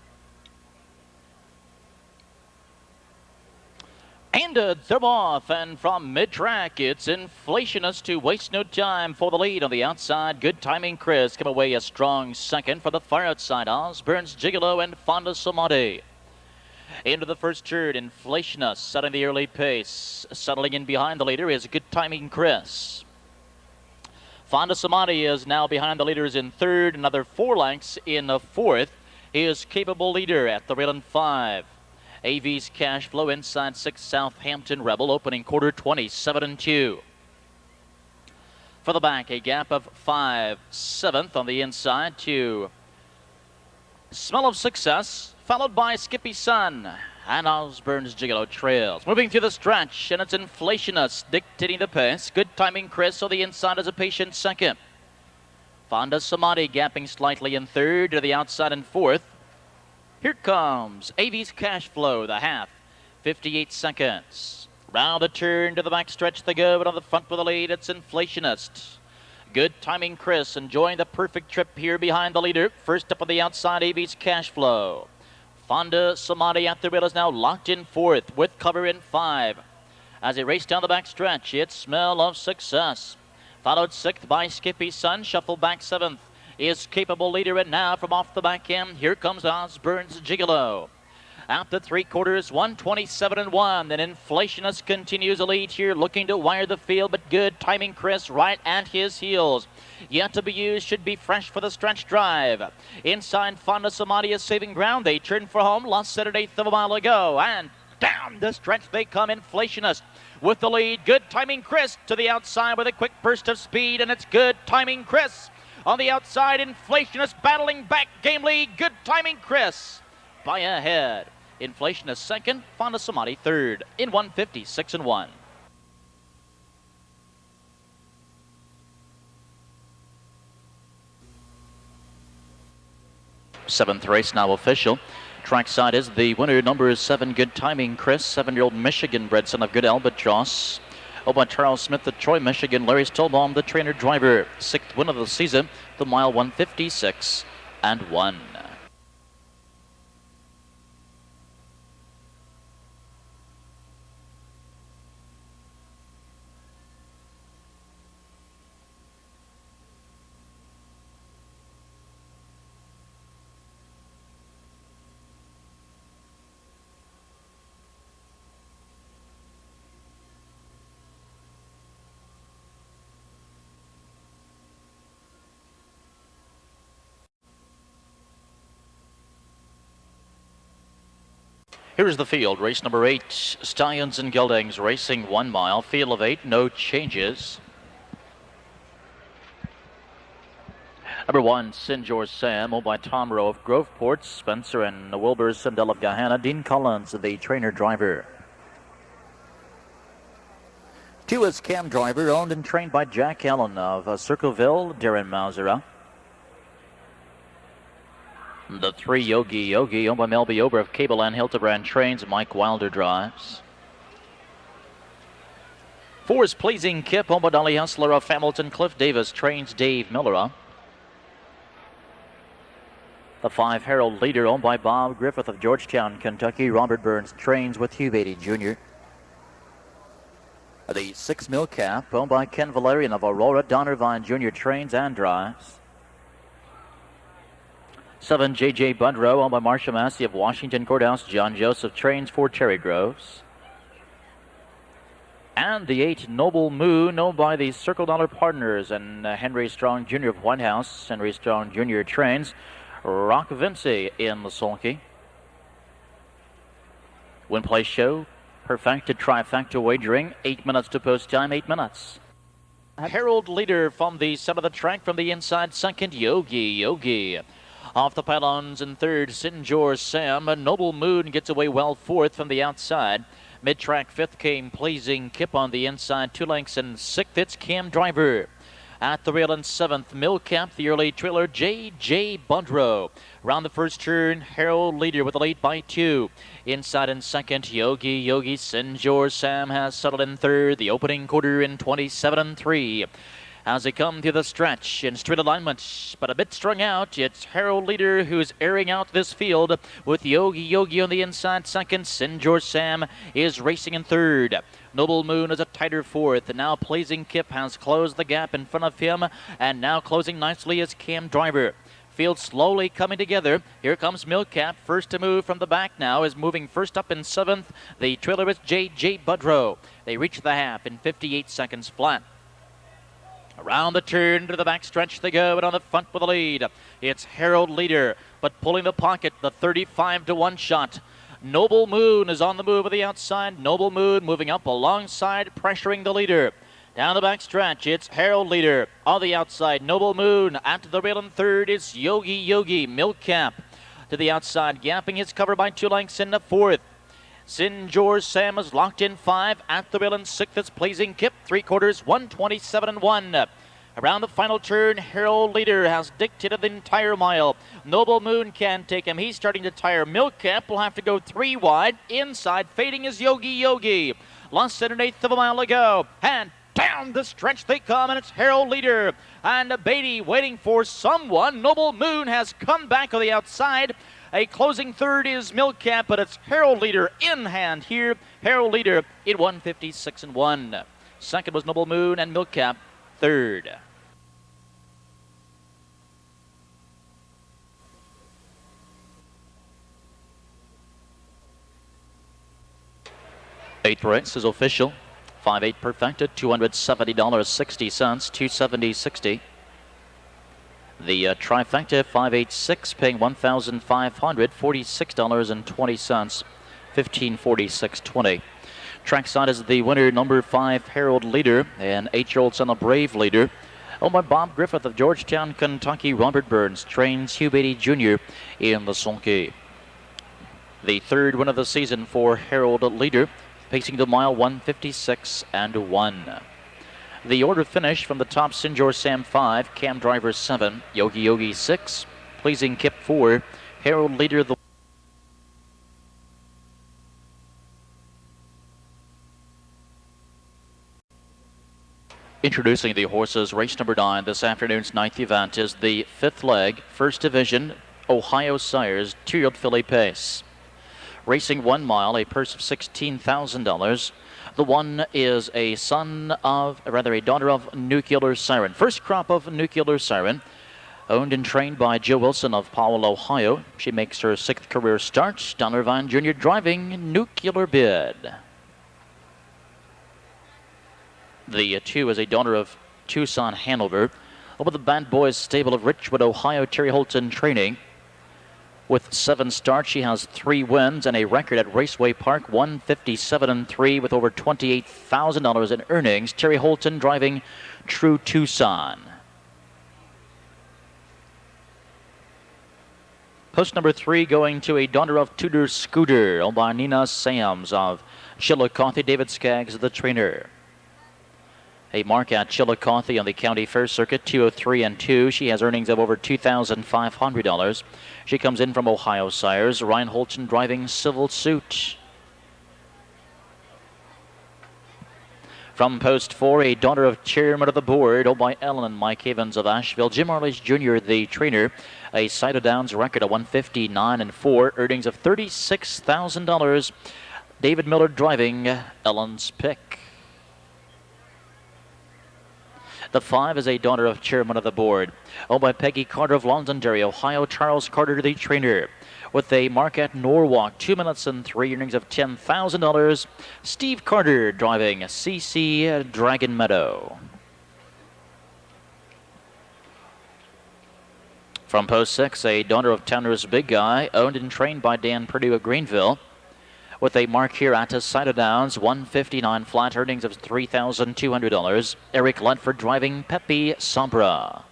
And they're off, and from mid-track, it's Inflationist to waste no time for the lead on the outside. Good Timing Chris come away a strong second. For the far outside, Osborne's Gigolo and Fonda Somade. Into the first turn, Inflationist setting the early pace. Settling in behind the leader is Good Timing Chris. Fonda Somade is now behind the leaders in third. Another 4 lengths in the fourth. He is capable leader at the rail in 5. AV's Cash Flow inside 6 Southampton Rebel, opening quarter 27-2. For the back, a gap of 5. 7th on the inside to Smell of Success, followed by Skippy Sun and Osborne's Gigolo trails. Moving through the stretch, and it's Inflationist dictating the pace. Good Timing Chris on the inside as a patient second. Fonda Somade gapping slightly in third, to the outside in fourth. Here comes AV's Cash Flow, the half, 58 seconds. Round the turn to the backstretch they go, but on the front with the lead, it's Inflationist. Good Timing Chris enjoying the perfect trip here behind the leader. First up on the outside, AV's Cash Flow. Fonda Somade at the rail is now locked in fourth with cover in 5. As they race down the backstretch, it's Smell of Success. Followed 6th by Skippy Sun, shuffle back 7th. Is capable leader, and now from off the back end, here comes Osborne's Gigolo. Out the 3/4, 127-1. Then Inflationist continues a lead here, looking to wire the field, but Good Timing Chris right at his heels. Yet to be used, should be fresh for the stretch drive. Inside, Fonda Somade is saving ground. They turned for home, lost set at 1/8 of a mile ago, and down the stretch they come. Inflationist with the lead. Good Timing Chris to the outside with a quick burst of speed, and it's Good Timing Chris. On the outside, Inflationist battling back gamely. Good Timing Chris by a head. Inflationist second, Fonda Somade third in 156-1. Seventh race now official. Trackside is the winner, number 7, Good Timing Chris, 7-year-old Michigan bred son of Good Albatross. By Charles Smith of Troy, Michigan. Larry Stolbaum, the trainer-driver. 6th win of the season, the mile 156-1. Here's the field. Race number 8, Stallions and Geldings racing 1 mile. Field of 8, no changes. Number 1, Sinjor Sam, owned by Tom Rowe of Groveport, Spencer and Wilbur Sindel of Gahanna, Dean Collins, the trainer-driver. 2 is Cam Driver, owned and trained by Jack Allen of Circleville, Darren Mausera. The 3, Yogi Yogi, owned by Melby Ober of Cable and Hildebrand trains, Mike Wilder drives. 4 is Pleasing Kip, owned by Dolly Hustler of Hamilton, Cliff Davis trains, Dave Miller. The 5, Herald Leader, owned by Bob Griffith of Georgetown, Kentucky, Robert Burns trains with Hugh Beatty Jr. The 6, Millcap, owned by Ken Valerian of Aurora, Don Irvine Jr. trains and drives. 7, J.J. Budrow, owned by Marcia Massey of Washington Courthouse, John Joseph trains for Cherry Groves. And the 8, Noble Moon, owned by the Circle Dollar Partners and Henry Strong Jr. of White House. Henry Strong Jr. trains. Rock Vinci in the sulky. Win Play Show, perfected trifecta wagering, 8 minutes to post time, 8 minutes. Herald Leader from the center of the track, from the inside, 2nd, Yogi Yogi. Off the pylons in 3rd, Sinjor Sam. Noble Moon gets away well 4th from the outside. Mid-track 5th came Pleasing Kip on the inside, 2 lengths, and 6th it's Cam Driver. At the rail in 7th, Millcap, the early trailer, J.J. Budrow. Round the first turn, Herald Leader with a lead by 2. Inside in 2nd, Yogi Yogi. Sinjor Sam has settled in 3rd. The opening quarter in 27-3. As they come through the stretch in straight alignment, but a bit strung out, it's Herald Leader who's airing out this field with Yogi Yogi on the inside 2nd. Sinjor Sam is racing in 3rd. Noble Moon is a tighter 4th. Now Pleasing Kip has closed the gap in front of him, and now closing nicely is Cam Driver. Field slowly coming together. Here comes Millcap, first to move from the back now, is moving first up in 7th. The trailer is J.J. Budrow. They reach the half in 58 seconds flat. Around the turn to the back stretch they go, and on the front with the lead, it's Herald Leader, but pulling the pocket, the 35-1 shot. Noble Moon is on the move at the outside. Noble Moon moving up alongside, pressuring the leader. Down the back stretch, it's Herald Leader. On the outside, Noble Moon. At the rail in 3rd is Yogi Yogi. Millcap to the outside, gapping his cover by 2 lengths in the 4th. Sinjor Sam is locked in 5. At the rail in 6th, it's Pleasing Kip. 3/4, 127-1. Around the final turn, Herald Leader has dictated the entire mile. Noble Moon can take him. He's starting to tire. Millcap will have to go 3 wide. Inside, fading is Yogi Yogi. Less than 1/8 of a mile to go. And down the stretch they come, and it's Herald Leader. And Beatty waiting for someone. Noble Moon has come back on the outside. A closing 3rd is Millcap, but it's Herald Leader in hand here. Herald Leader in 156-1. 2nd was Noble Moon, and Millcap 3rd. Eighth race is official. 5-8 perfected, $270.60, $270.60. The trifecta, 5-8-6, paying $1,546.20, $1,546.20. Trackside is the winner, number 5, Herald Leader, and 8-year-old son of Brave Leader. Owned by Bob Griffith of Georgetown, Kentucky. Robert Burns trains Hugh Beatty Jr. in the sulky. The 3rd win of the season for Herald Leader, pacing the mile 156-1. The order finish from the top, Sinjor Sam 5, Cam Driver 7, Yogi Yogi 6, Pleasing Kip 4, Herald Leader the Introducing the horses, race number 9, this afternoon's 9th event is the 5th leg, 1st Division, Ohio Sires, 2-year-old filly pace. Racing 1 mile, a purse of $16,000. The one is a daughter of Nuclear Siren. First crop of Nuclear Siren, owned and trained by Joe Wilson of Powell, Ohio. She makes her 6th career start. Don Irvine Jr. driving Nuclear Bid. The 2 is a daughter of Tucson, Hanover. Over the Bad Boys stable of Richwood, Ohio, Terry Holton training. With 7 starts, she has 3 wins and a record at Raceway Park, 157-3 with over $28,000 in earnings. Terry Holton driving True Tucson. Post number 3 going to a daughter of Tudor Scooter, owned by Nina Sams of Chillicothe. David Skaggs, the trainer. A mark at Chillicothe on the County Fair Circuit, 203-2. She has earnings of over $2,500. She comes in from Ohio Sires. Ryan Holton driving Civil Suit. From post 4, a daughter of Chairman of the Board, owned by Ellen and Mike Havens of Asheville. Jim Arledge Jr., the trainer. A Scioto Downs record of 159-4. Earnings of $36,000. David Miller driving Ellen's Pick. The 5 is a daughter of Chairman of the Board, owned by Peggy Carter of Londonderry, Ohio. Charles Carter, the trainer. With a mark at Norwalk, 2 minutes and 3, earnings of $10,000. Steve Carter driving CC Dragon Meadow. From post 6, a daughter of Towner's Big Guy, owned and trained by Dan Purdue of Greenville. With a mark here at Scioto Downs, 159 flat, earnings of $3,200. Eric Ledford driving Pepe Sabra.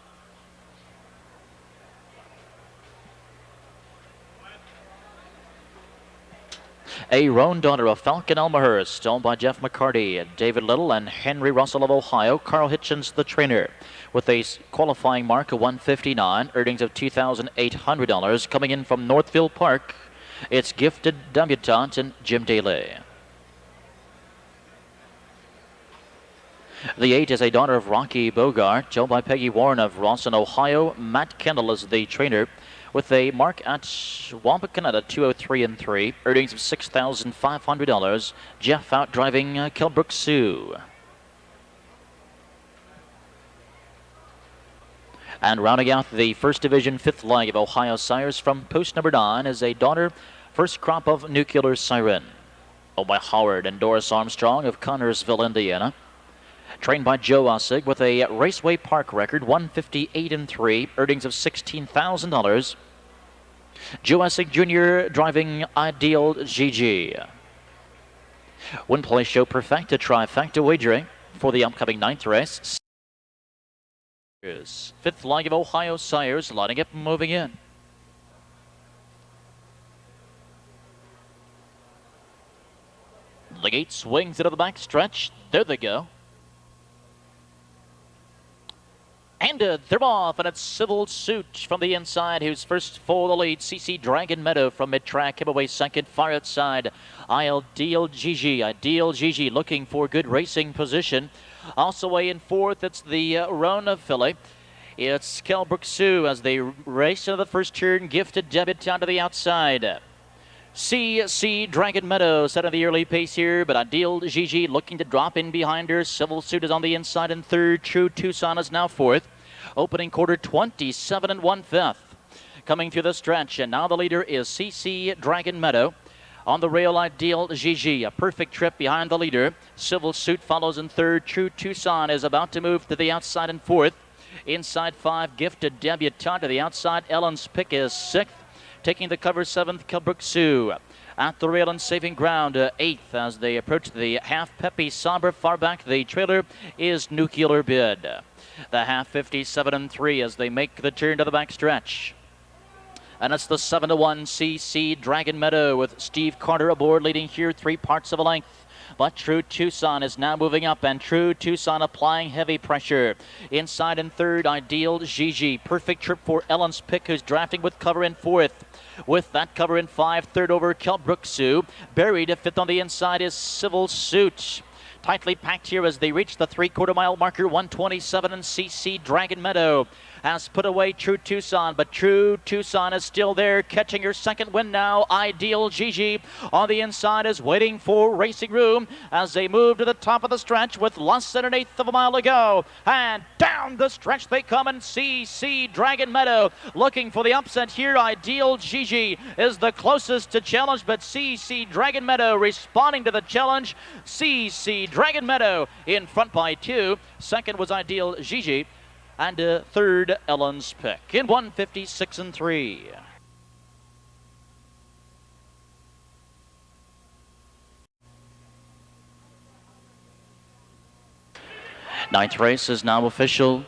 A roan daughter of Falcon Elmhurst, owned by Jeff McCarty, David Little, and Henry Russell of Ohio. Carl Hitchens, the trainer. With a qualifying mark of 159, earnings of $2,800. Coming in from Northfield Park, it's gifted debutante and Jim Daly. The 8 is a daughter of Rocky Bogart, owned by Peggy Warren of Rawson, Ohio. Matt Kendall is the trainer. With a mark at Wampakoneta, 203-3, earnings of $6,500. Jeff FOUT driving Kilbrook Sioux. And rounding out the first division, 5th leg of Ohio Sires, from post number 9 is a daughter, first crop of Nuclear Siren, owned by Howard and Doris Armstrong of Connorsville, Indiana. Trained by Joe Ussig with a Raceway Park record, 158-3, earnings of $16,000. Joe Ussig Jr. driving Ideal GG. Win, play, show, perfecta, trifecta wagering for the upcoming 9th race. 5th leg of Ohio Sires, lining up and moving in. The gate swings into the back stretch. There they go. And they're off, and it's Civil Suit from the inside, who's first for the lead. CC Dragon Meadow from mid-track, him away second, far outside. Ideal GG looking for good racing position. Also away in 4th, it's the Rona filly. It's Kilbrook Sioux as they race into the first turn. Gifted debutante to the outside. CC Dragon Meadow set at the early pace here, but Ideal GG looking to drop in behind her. Civil Suit is on the inside in 3rd. True Tucson is now 4th. Opening quarter, 27 1/5. Coming through the stretch, and now the leader is CC Dragon Meadow. On the rail, Ideal GG, a perfect trip behind the leader. Civil Suit follows in 3rd. True Tucson is about to move to the outside in 4th. Inside 5, Gifted Debutante to the outside. Ellen's Pick is 6th. Taking the cover, 7th, Kilbrook Sioux. At the rail and saving ground, 8th as they approach the half. Pepe Sabra. Far back, the trailer is Nuclear Bid. The half, 57-3 as they make the turn to the back stretch. And it's the 7-1 CC Dragon Meadow with Steve Carter aboard, leading here 3 parts of a length. But True Tucson is now moving up, and True Tucson applying heavy pressure. Inside in 3rd, Ideal GG. Perfect trip for Ellen's Pick, who's drafting with cover in 4th. With that cover in 5, 3rd over Kilbrook Sioux. Buried at 5th on the inside is Civil Suit. Tightly packed here as they reach the 3/4 mile marker, 127, and CC Dragon Meadow has put away True Tucson, but True Tucson is still there, catching her second win now. Ideal GG on the inside is waiting for racing room as they move to the top of the stretch with less than 1/8 of a mile to go. And down the stretch they come, and CC Dragon Meadow looking for the upset here. Ideal GG is the closest to challenge, but CC Dragon Meadow responding to the challenge. CC Dragon Meadow in front by 2. Second was Ideal GG. And 3rd, Ellen's Pick in 156-3. Ninth race is now official.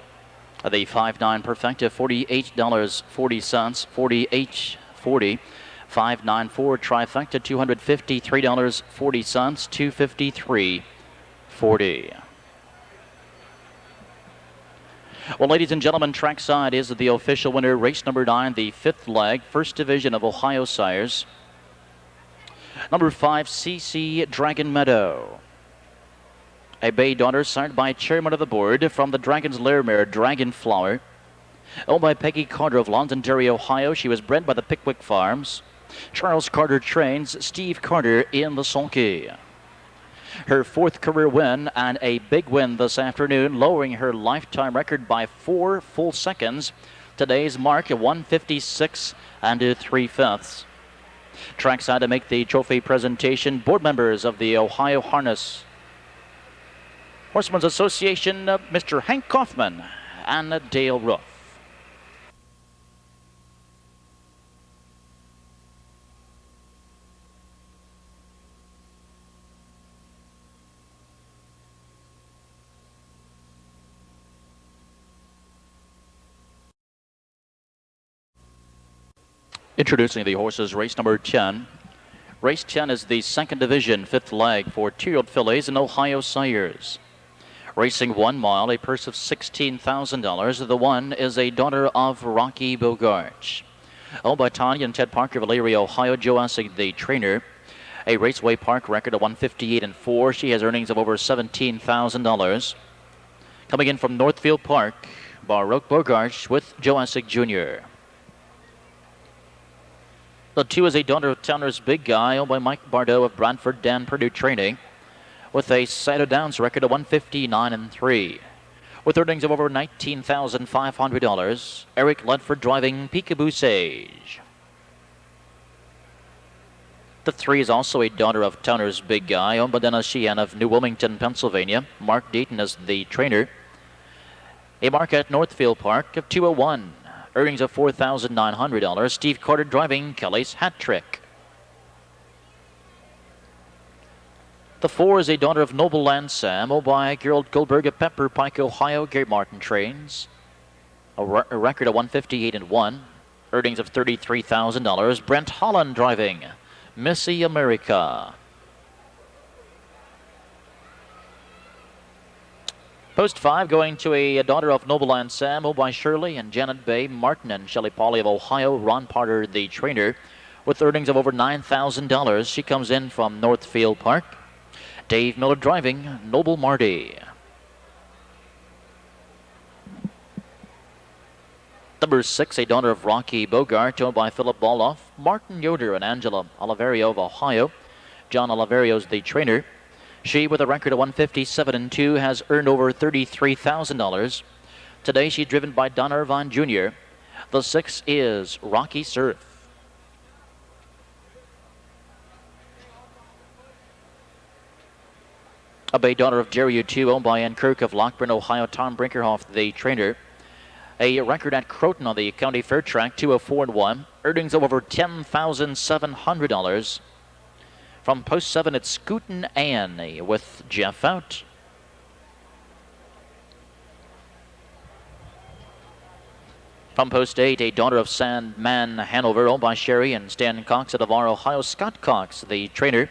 The 5-9 Perfecta, $48.40, 48.40. 594 Trifecta, $253.40, 253.40. Well, ladies and gentlemen, trackside is the official winner. Race number 9, the 5th leg, First Division of Ohio Sires. Number 5, CC Dragon Meadow. A bay daughter sired by chairman of the board from the Dragon's Lair mare, Dragonflower. Owned by Peggy Carter of Londonderry, Ohio. She was bred by the Pickwick Farms. Charles Carter trains Steve Carter in the sulky. Her 4th career win and a big win this afternoon, lowering her lifetime record by 4 full seconds. Today's mark, 1:56 and 3/5. Trackside to make the trophy presentation, board members of the Ohio Harness Horsemen's Association, Mr. Hank Kaufman and Dale Roof. Introducing the horses, race number 10. Race 10 is the 2nd division, 5th leg for 2-year-old fillies and Ohio Sires. Racing 1 mile, a purse of $16,000. The one is a daughter of Rocky Bogart. Owned by Tanya and Ted Parker of Elyria, Ohio. Joe Essig, the trainer. A Raceway Park record of 158-4. She has earnings of over $17,000. Coming in from Northfield Park, Baroque Bogart with Joe Essig Jr. The 2 is a daughter of Towner's Big Guy, owned by Mike Bardot of Bradford Dan Purdue Training, with a Scioto Downs record of 159-3. With earnings of over $19,500, Eric Ledford driving Peekaboo Sage. The 3 is also a daughter of Towner's Big Guy, owned by Dennis Sheehan of New Wilmington, Pennsylvania. Mark Deaton is the trainer. A mark at Northfield Park of 201. Earnings of $4,900. Steve Carter driving Kelly's Hat Trick. The 4 is a daughter of Noble Land Sam, owned by Gerald Goldberg of Pepper Pike, Ohio. Gary Martin trains. A record of 158-1. Earnings of $33,000. Brent Holland driving Missy America. Post 5 going to a daughter of Noble Land Sam, owned by Shirley and Janet Bay, Martin and Shelley Polly of Ohio. Ron Parter, the trainer, with earnings of over $9,000. She comes in from Northfield Park. Dave Miller driving Noble Marty. Number 6, a daughter of Rocky Bogart, owned by Philip Baloff, Martin Yoder and Angela Oliverio of Ohio. John Oliverio is the trainer. She, with a record of 157-2, has earned over $33,000. Today, she's driven by Don Irvine Jr. The 6 is Rocky Surf. A bay daughter of Jerry U2, owned by Ann Kirk of Lockburn, Ohio. Tom Brinkerhoff, the trainer. A record at Croton on the County Fair Track, 204-1. Earnings of over $10,700. From post 7, it's Scootin' Annie with Jeff FOUT. From post 8, a daughter of Sandman Hanover, owned by Sherry and Stan Cox of Devar, Ohio. Scott Cox, the trainer.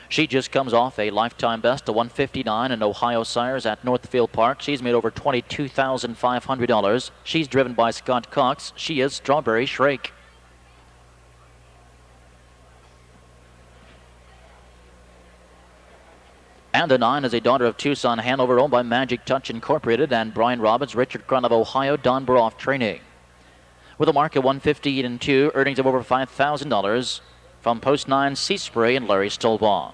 She just comes off a lifetime best of 159 in Ohio Sires at Northfield Park. She's made over $22,500. She's driven by Scott Cox. She is Strawberry Shrake. And the 9 is a daughter of Tucson Hanover, owned by Magic Touch Incorporated and Brian Robbins, Richard Cron of Ohio, Don Baroff Training. With a mark of 158-2, earnings of over $5,000 from post 9, Sea Spray and Larry Stolbaum.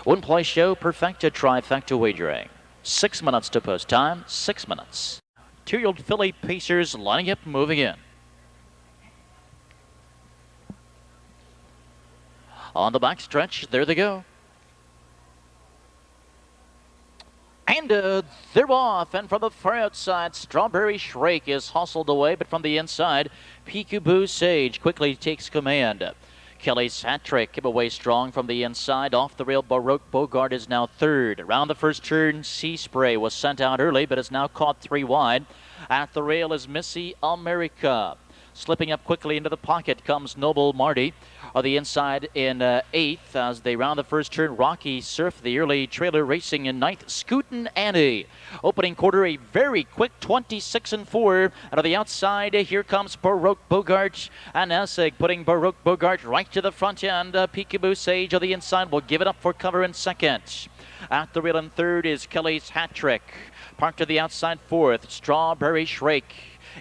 One play show, Perfecta Trifecta wagering. 6 minutes to post time, 6 minutes. 2-year-old filly Pacers lining up, moving in. On the back stretch, there they go. And they're off, and from the far outside, Strawberry Shrake is hustled away, but from the inside, Peekaboo Sage quickly takes command. Kelly's hat trick came away strong from the inside. Off the rail, Baroque Bogart is now third. Around the first turn, Sea Spray was sent out early, but is now caught 3 wide. At the rail is Missy America. Slipping up quickly into the pocket comes Noble Marty. On the inside in 8th as they round the first turn, Rocky Surf, the early trailer racing in 9th. Scootin' Annie. Opening quarter, a very quick 26-4. Out of the outside, here comes Baroque Bogart and Essig, putting Baroque Bogart right to the front end. Peekaboo Sage on the inside will give it up for cover in second. At the rail in third is Kelly's Hat Trick. Parked to the outside fourth, Strawberry Shrake.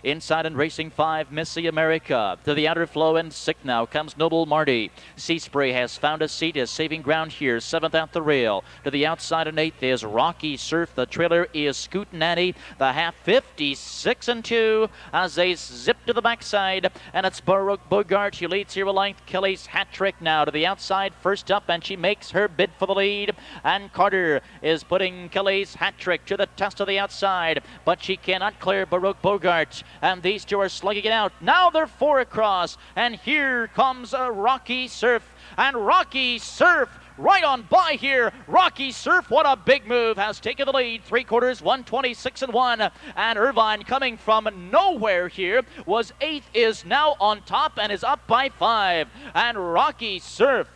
Inside and racing 5, Missy America. To the outer flow and 6th now comes Noble Marty. Sea Spray has found a seat, is saving ground here. 7th at the rail. To the outside and 8th is Rocky Surf. The trailer is Scootin' Annie. The half 56-2 as they zip to the backside. And it's Baroque Bogart. She leads here a length. Kelly's Hat Trick now to the outside. First up, and she makes her bid for the lead. And Carter is putting Kelly's Hat Trick to the test of the outside. But she cannot clear Baroque Bogart. And these two are slugging it out. Now they're 4 across. And here comes a Rocky Surf. And Rocky Surf right on by here. Rocky Surf, what a big move, has taken the lead. 3/4, 126-1. And Irvine coming from nowhere here was 8th, is now on top and is up by 5. And Rocky Surf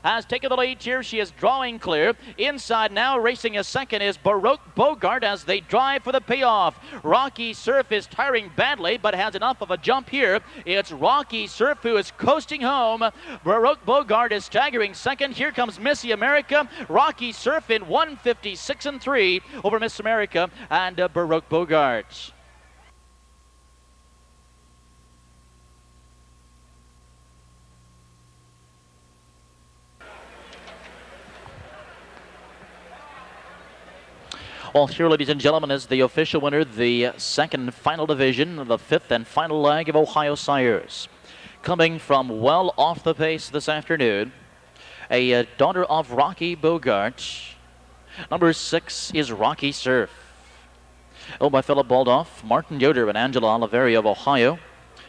has taken the lead here. She is drawing clear. Inside now, racing a second, is Baroque Bogart as they drive for the payoff. Rocky Surf is tiring badly, but has enough of a jump here. It's Rocky Surf who is coasting home. Baroque Bogart is staggering second. Here comes Missy America. Rocky Surf in 156-3 over Miss America and Baroque Bogart. Well, here, ladies and gentlemen, is the official winner, the second final division, the 5th and final leg of Ohio Sires. Coming from well off the pace this afternoon, a daughter of Rocky Bogart. Number 6 is Rocky Surf. Owned by Philip Baldoff, Martin Yoder, and Angela Oliverio of Ohio.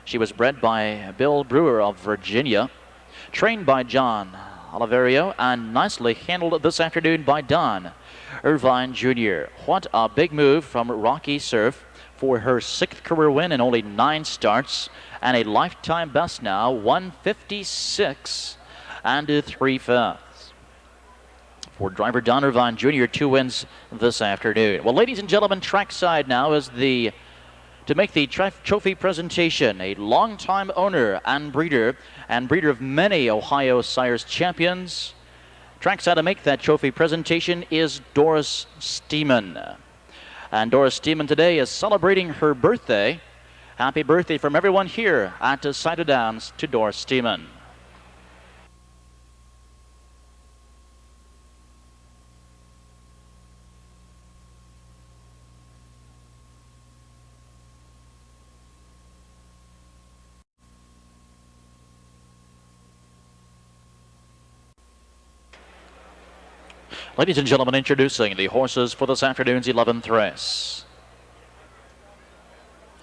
She was bred by Bill Brewer of Virginia. Trained by John Oliverio and nicely handled this afternoon by Don Irvine Jr. What a big move from Rocky Surf for her 6th career win in only 9 starts and a lifetime best now, 156 and 3/5. For driver Don Irvine Jr., 2 wins this afternoon. Well, ladies and gentlemen, trackside now is to make the trophy presentation, a longtime owner and breeder of many Ohio Sires champions. Trackside to make that trophy presentation is Doris Steeman. And Doris Steeman today is celebrating her birthday. Happy birthday from everyone here at Scioto Downs to Doris Steeman. Ladies and gentlemen, introducing the horses for this afternoon's 11th race.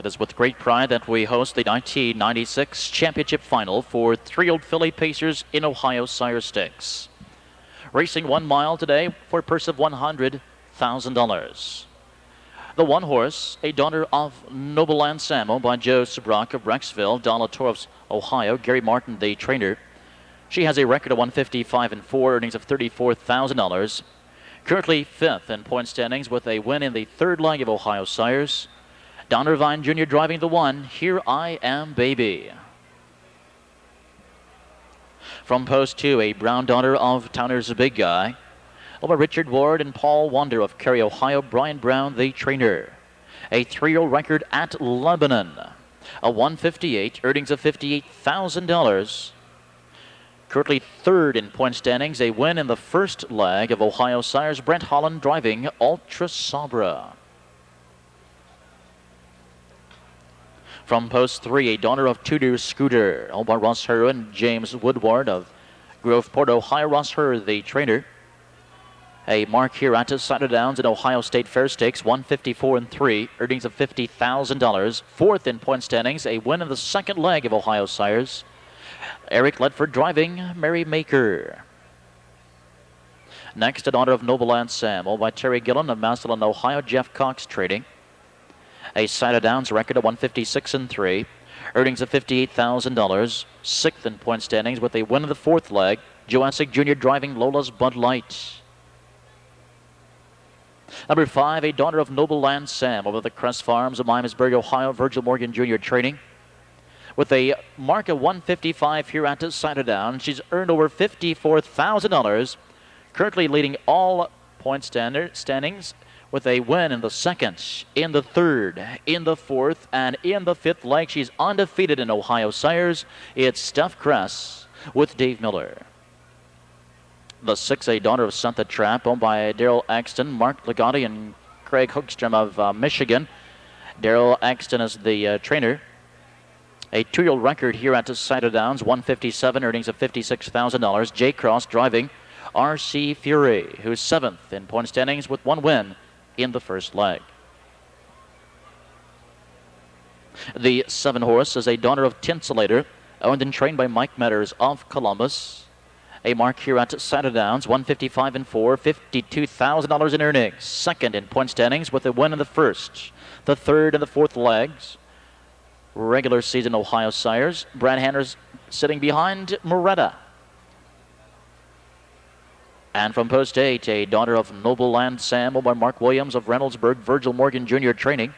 It is with great pride that we host the 1996 championship final for 3-year-old filly pacers in Ohio Sire Stakes. Racing 1 mile today for a purse of $100,000. The one horse, a daughter of Noble Land Samo by Joe Subrock of Brecksville, Donna Torres, Ohio, Gary Martin, the trainer. She has a record of 155-4, earnings of $34,000. Currently 5th in point standings with a win in the 3rd leg of Ohio Sires. Don Irvine Jr. driving the 1, Here I Am Baby. From post 2, a brown daughter of Towner's Big Guy. Over Richard Ward and Paul Wander of Cary, Ohio, Brian Brown, the trainer. A 3-year-old record at Lebanon. A 158, earnings of $58,000. Currently 3rd in point standings, a win in the 1st leg of Ohio Sires. Brent Holland driving Ultra Sabra. From post 3, a daughter of Tudor Scooter, owned by Ross Herr and James Woodward of Groveport, Ohio. Ross Herr, the trainer. A mark here at Scioto Downs in Ohio State Fair Stakes, 154-3, earnings of $50,000. 4th in point standings, a win in the 2nd leg of Ohio Sires. Eric Ledford driving Mary Maker. Next, a daughter of Noble and Sam, owned by Terry Gillen of Massillon, Ohio. Jeff Cox trading. A Scioto Downs record of 156-3. Earnings of $58,000. Sixth in point standings with a win of the fourth leg. Joe Essig Jr. driving LOLA'S Bud Light. Number 5, a daughter of Noble and Sam over the CRESS Farms of Miamisburg, Ohio. Virgil Morgan Jr. trading. With a mark of 155 here at Scioto Downs. She's earned over $54,000. Currently leading all point standings with a win in the second, in the third, in the fourth, and in the fifth leg. She's undefeated in Ohio Sires. It's Steph Cress with Dave Miller. The 6, a daughter of Santa Trap, owned by Daryl Axton, Mark Ligotti, and Craig Hookstrom of Michigan. Daryl Axton is the trainer. A 2-year-old record here at Scioto Downs, 157, earnings of $56,000. Jay Cross driving RC Fury, who's 7th in point standings with 1 win in the first leg. The 7 horse is a daughter of Tinselator, owned and trained by Mike Metters of Columbus. A mark here at Scioto Downs, 155-4, $52,000 in earnings. Second in point standings with a win in the first, the third, and the fourth legs. Regular season Ohio Sires. Brad Hanner's sitting behind Moretta. And from post 8, a daughter of Noble and Sam, owned by Mark Williams of Reynoldsburg. Virgil Morgan Jr. training.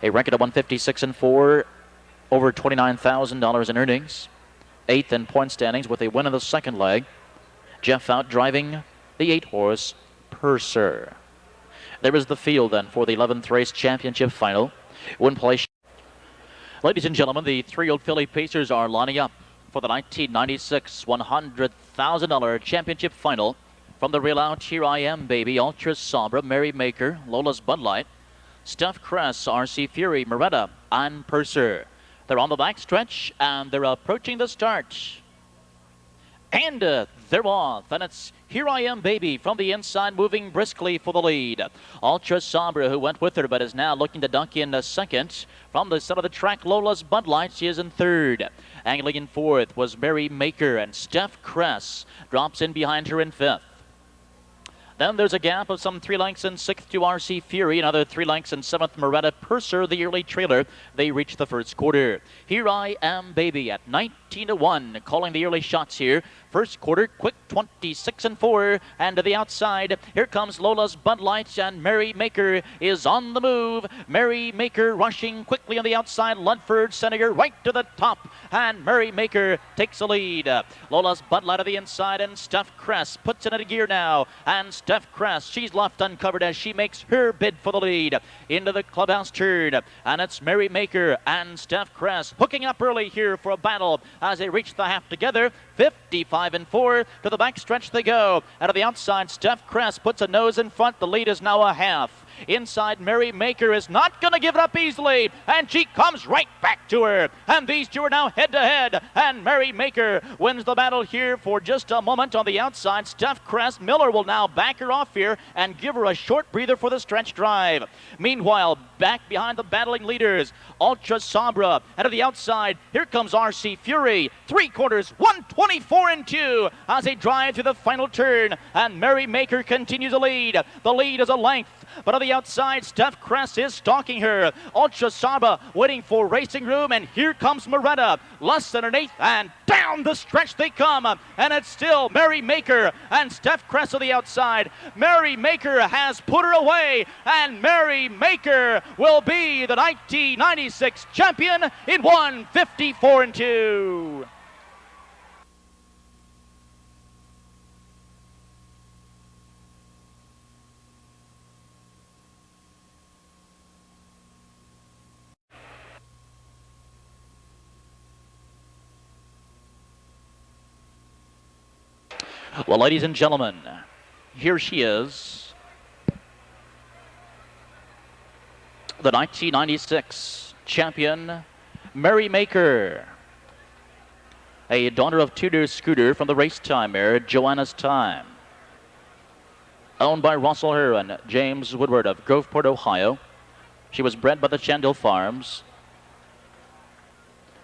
A record of 156-4, over $29,000 in earnings. 8th in point standings with a win in the second leg. Jeff Fout driving the 8 horse Purser. There is the field then for the 11th race championship final. Win place. Ladies and gentlemen, the 3-year-old filly Pacers are lining up for the 1996 $100,000 championship final. From the rail out, Here I Am Baby, Ultra Sabra, Mary Maker, LOLA'S Bud Light, Steph Cress, RC Fury, Moretta, and Purser. They're on the back stretch and they're approaching the start. And they're off, and it's Here I Am Baby from the inside, moving briskly for the lead. Ultra Sabra, who went with her but is now looking to duck in second. From the center of the track, LOLA'S Bud Light, she is in third. Angling in fourth was Mary Maker, and Steph Cress drops in behind her in fifth. Then there's a gap of some 3 lengths in 6th to RC Fury, another 3 lengths in 7th Moretta. Purser, the early trailer. They reach the first quarter. Here I Am Baby at 19-1, calling the early shots here. First quarter, quick 26-4, and to the outside, here comes LOLA'S Bud Light, and Mary Maker is on the move. Mary Maker rushing quickly on the outside. Ludford sending her right to the top, and Mary Maker takes the lead. LOLA'S Bud Light on the inside, and Steph Cress puts it into gear now, and Steph Cress, she's left uncovered as she makes her bid for the lead into the clubhouse turn, and it's Mary Maker and Steph Cress hooking up early here for a battle as they reach the half together. 55-4 to the back stretch they go. Out of the outside, Steph Cress puts a nose in front. The lead is now a half. Inside, Mary Maker is not going to give it up easily, and she comes right back to her. And these two are now head-to-head, and Mary Maker wins the battle here for just a moment on the outside. Steph Cress, Miller will now back her off here and give her a short breather for the stretch drive. Meanwhile, back behind the battling leaders, Ultra Sabra. Out of the outside, here comes RC Fury. 3 quarters, 124-2 as they drive through the final turn, and Mary Maker continues to lead. The lead is a length, but on the outside, Steph Cress is stalking her. Ultra Sabra waiting for racing room, and here comes Moretta. Less than an eighth, and down the stretch they come. And it's still Mary Maker and Steph Cress on the outside. Mary Maker has put her away, and Mary Maker will be the 1996 champion in 154-2. Well, ladies and gentlemen, here she is, the 1996 champion, Mary Maker, a daughter of Tudor Scooter from the race time mare, Joanna's Time, owned by Russell Herr and James Woodward of Groveport, Ohio. She was bred by the Chandel Farms.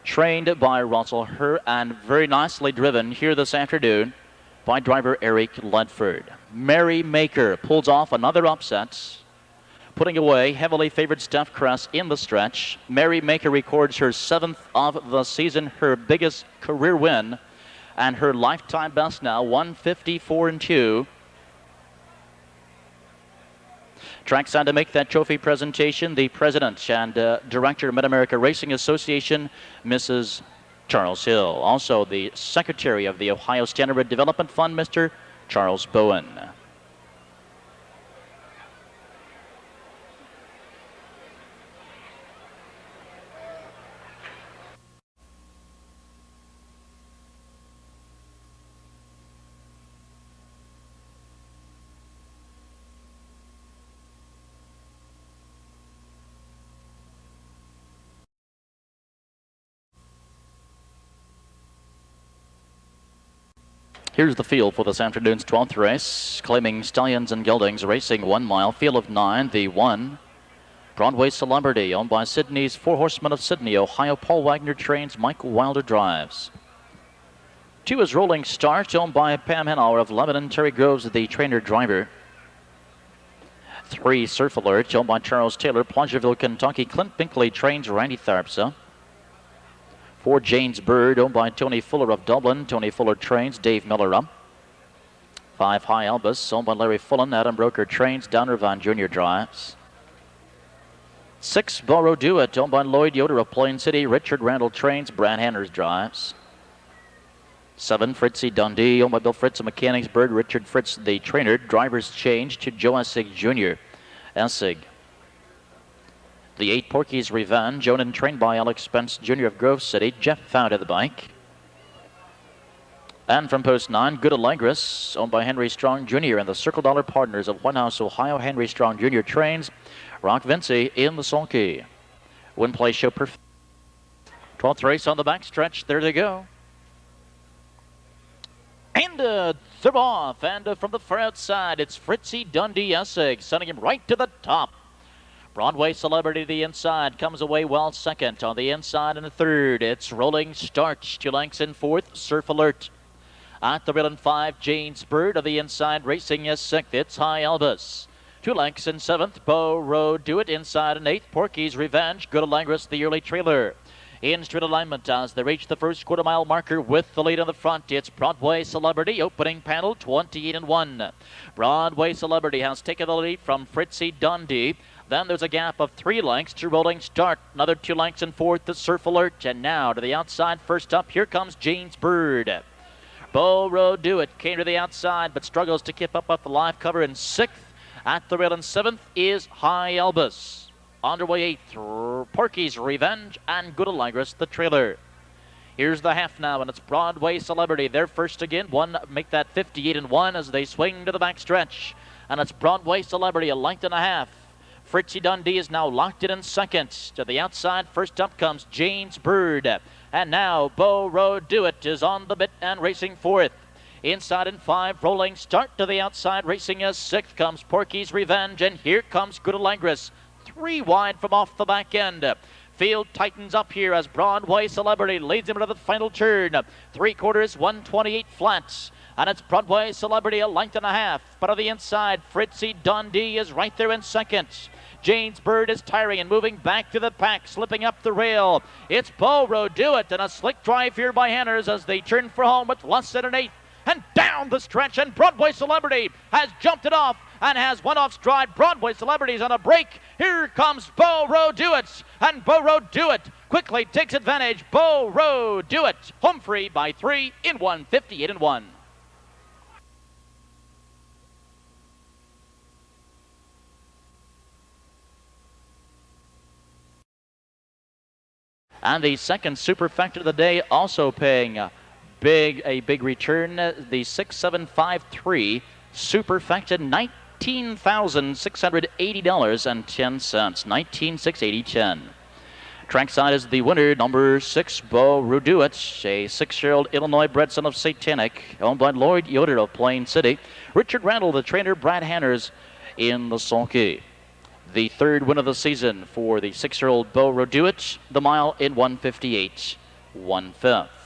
trained by Russell Herr and very nicely driven here this afternoon by driver Eric LEDFORD. Mary Maker pulls off another upset, putting away heavily favored Steph Cress in the stretch. Mary Maker records her 7th of the season, her biggest career win, and her lifetime best now, 154.2. Trackside to make that trophy presentation, the president and director of Mid-America Racing Association, Mrs. Charles Hill. Also, the secretary of the Ohio Standard Development Fund, Mr. Charles Bowen. Here's the field for this afternoon's 12th race, claiming Stallions and Geldings, racing 1 mile, field of 9. The 1, Broadway Celebrity, owned by Sydney's Four Horsemen of Sydney, Ohio. Paul Wagner trains, Mike Wilder drives. 2 is Rolling Start, owned by Pam Henauer of Lebanon. Terry Groves, the trainer driver. 3, Surf Alert, owned by Charles Taylor, Pleasureville, Kentucky. Clint Binkley trains Randy Tharpsa. 4, Jane's Bird, owned by Tony Fuller of Dublin. Tony Fuller trains, Dave Miller up. 5, High Albus, owned by Larry Fullen. Adam Broker trains, Downer Von Jr. drives. 6, Borrow Do It, owned by Lloyd Yoder of Plain City. Richard Randall trains, Brad Hanners drives. 7, Fritzy Dundee, owned by Bill Fritz of Mechanicsburg. Richard Fritz, the trainer. Drivers change to Joe Essig Jr. Essig. The 8, Porky's Revenge, owned and trained by Alex Spence Jr. of Grove City. Jeff Fout at the bike. And from post 9, Good Allegris, owned by Henry Strong Jr. and the Circle Dollar Partners of White House, Ohio. Henry Strong Jr. trains, Rock Vinci in the sulky. Win play show perfect. 12th race on the backstretch. There they go. And they're off. And from the far outside, it's Fritzy Dundee Essig, sending him right to the top. Broadway Celebrity to the inside, comes away well second. On the inside and the third, it's Rolling Start. 2 lengths in 4th, Surf Alert. At the rail in 5, Jane's Bird. On the inside, racing is 6th, it's High Albus. 2 lengths in 7th, Bow Road Do It. Inside in 8th, Porky's Revenge. Good Allegris, the early trailer. In straight alignment as they reach the first quarter-mile marker with the lead on the front. It's Broadway Celebrity, opening panel, 28-1. Broadway Celebrity has taken the lead from Fritzy Dundee. Then there's a gap of 3 lengths to Rolling Start. Another 2 lengths in 4th to Surf Alert. And now to the outside, first up, here comes Jane's Bird. Bow Road Do It came to the outside, but struggles to keep up with the live cover in 6th. At the rail in 7th is High Albus. Underway 8th, Porky's Revenge and Good Allegris, the trailer. Here's the half now, and it's Broadway Celebrity. They're first again. 1 make that 58-1 as they swing to the backstretch. And it's Broadway Celebrity, a length and a half. Fritzy Dundee is now locked in 2nd. To the outside, first up comes Jane's Bird. And now Bow Road Do It is on the bit and racing 4th. Inside in 5, Rolling Start. To the outside, racing as 6th comes Porky's Revenge. And here comes Good Allegris. 3 wide from off the back end. Field tightens up here as Broadway Celebrity leads him into the final turn. 3/4, 128 flats. And it's Broadway Celebrity, a length and a half. But on the inside, Fritzy Dundee is right there in 2nd. Jane's Bird is tiring and moving back to the pack, slipping up the rail. It's Bow Road Do It, and a slick drive here by Hanners as they turn for home with less than an 1/8. And down the stretch, and Broadway Celebrity has jumped it off and has one off stride. Broadway Celebrity's on a break. Here comes Bow Road Do It, and Bow Road Do It quickly takes advantage. Bow Road Do It, home free by 3 in 158-1. And the second superfecta of the day also paying a big return. The 6753 superfecta, $19,680.10. 19,680.10. Trackside is the winner, number 6, Bow Road Do It, a 6-year-old Illinois-bred son of Satanic, owned by Lloyd Yoder of Plain City. Richard Randall, the trainer, Brad Hanners in the sulky. The 3rd win of the season for the 6-year-old Bow Road Do It, the mile in 158. 1/5.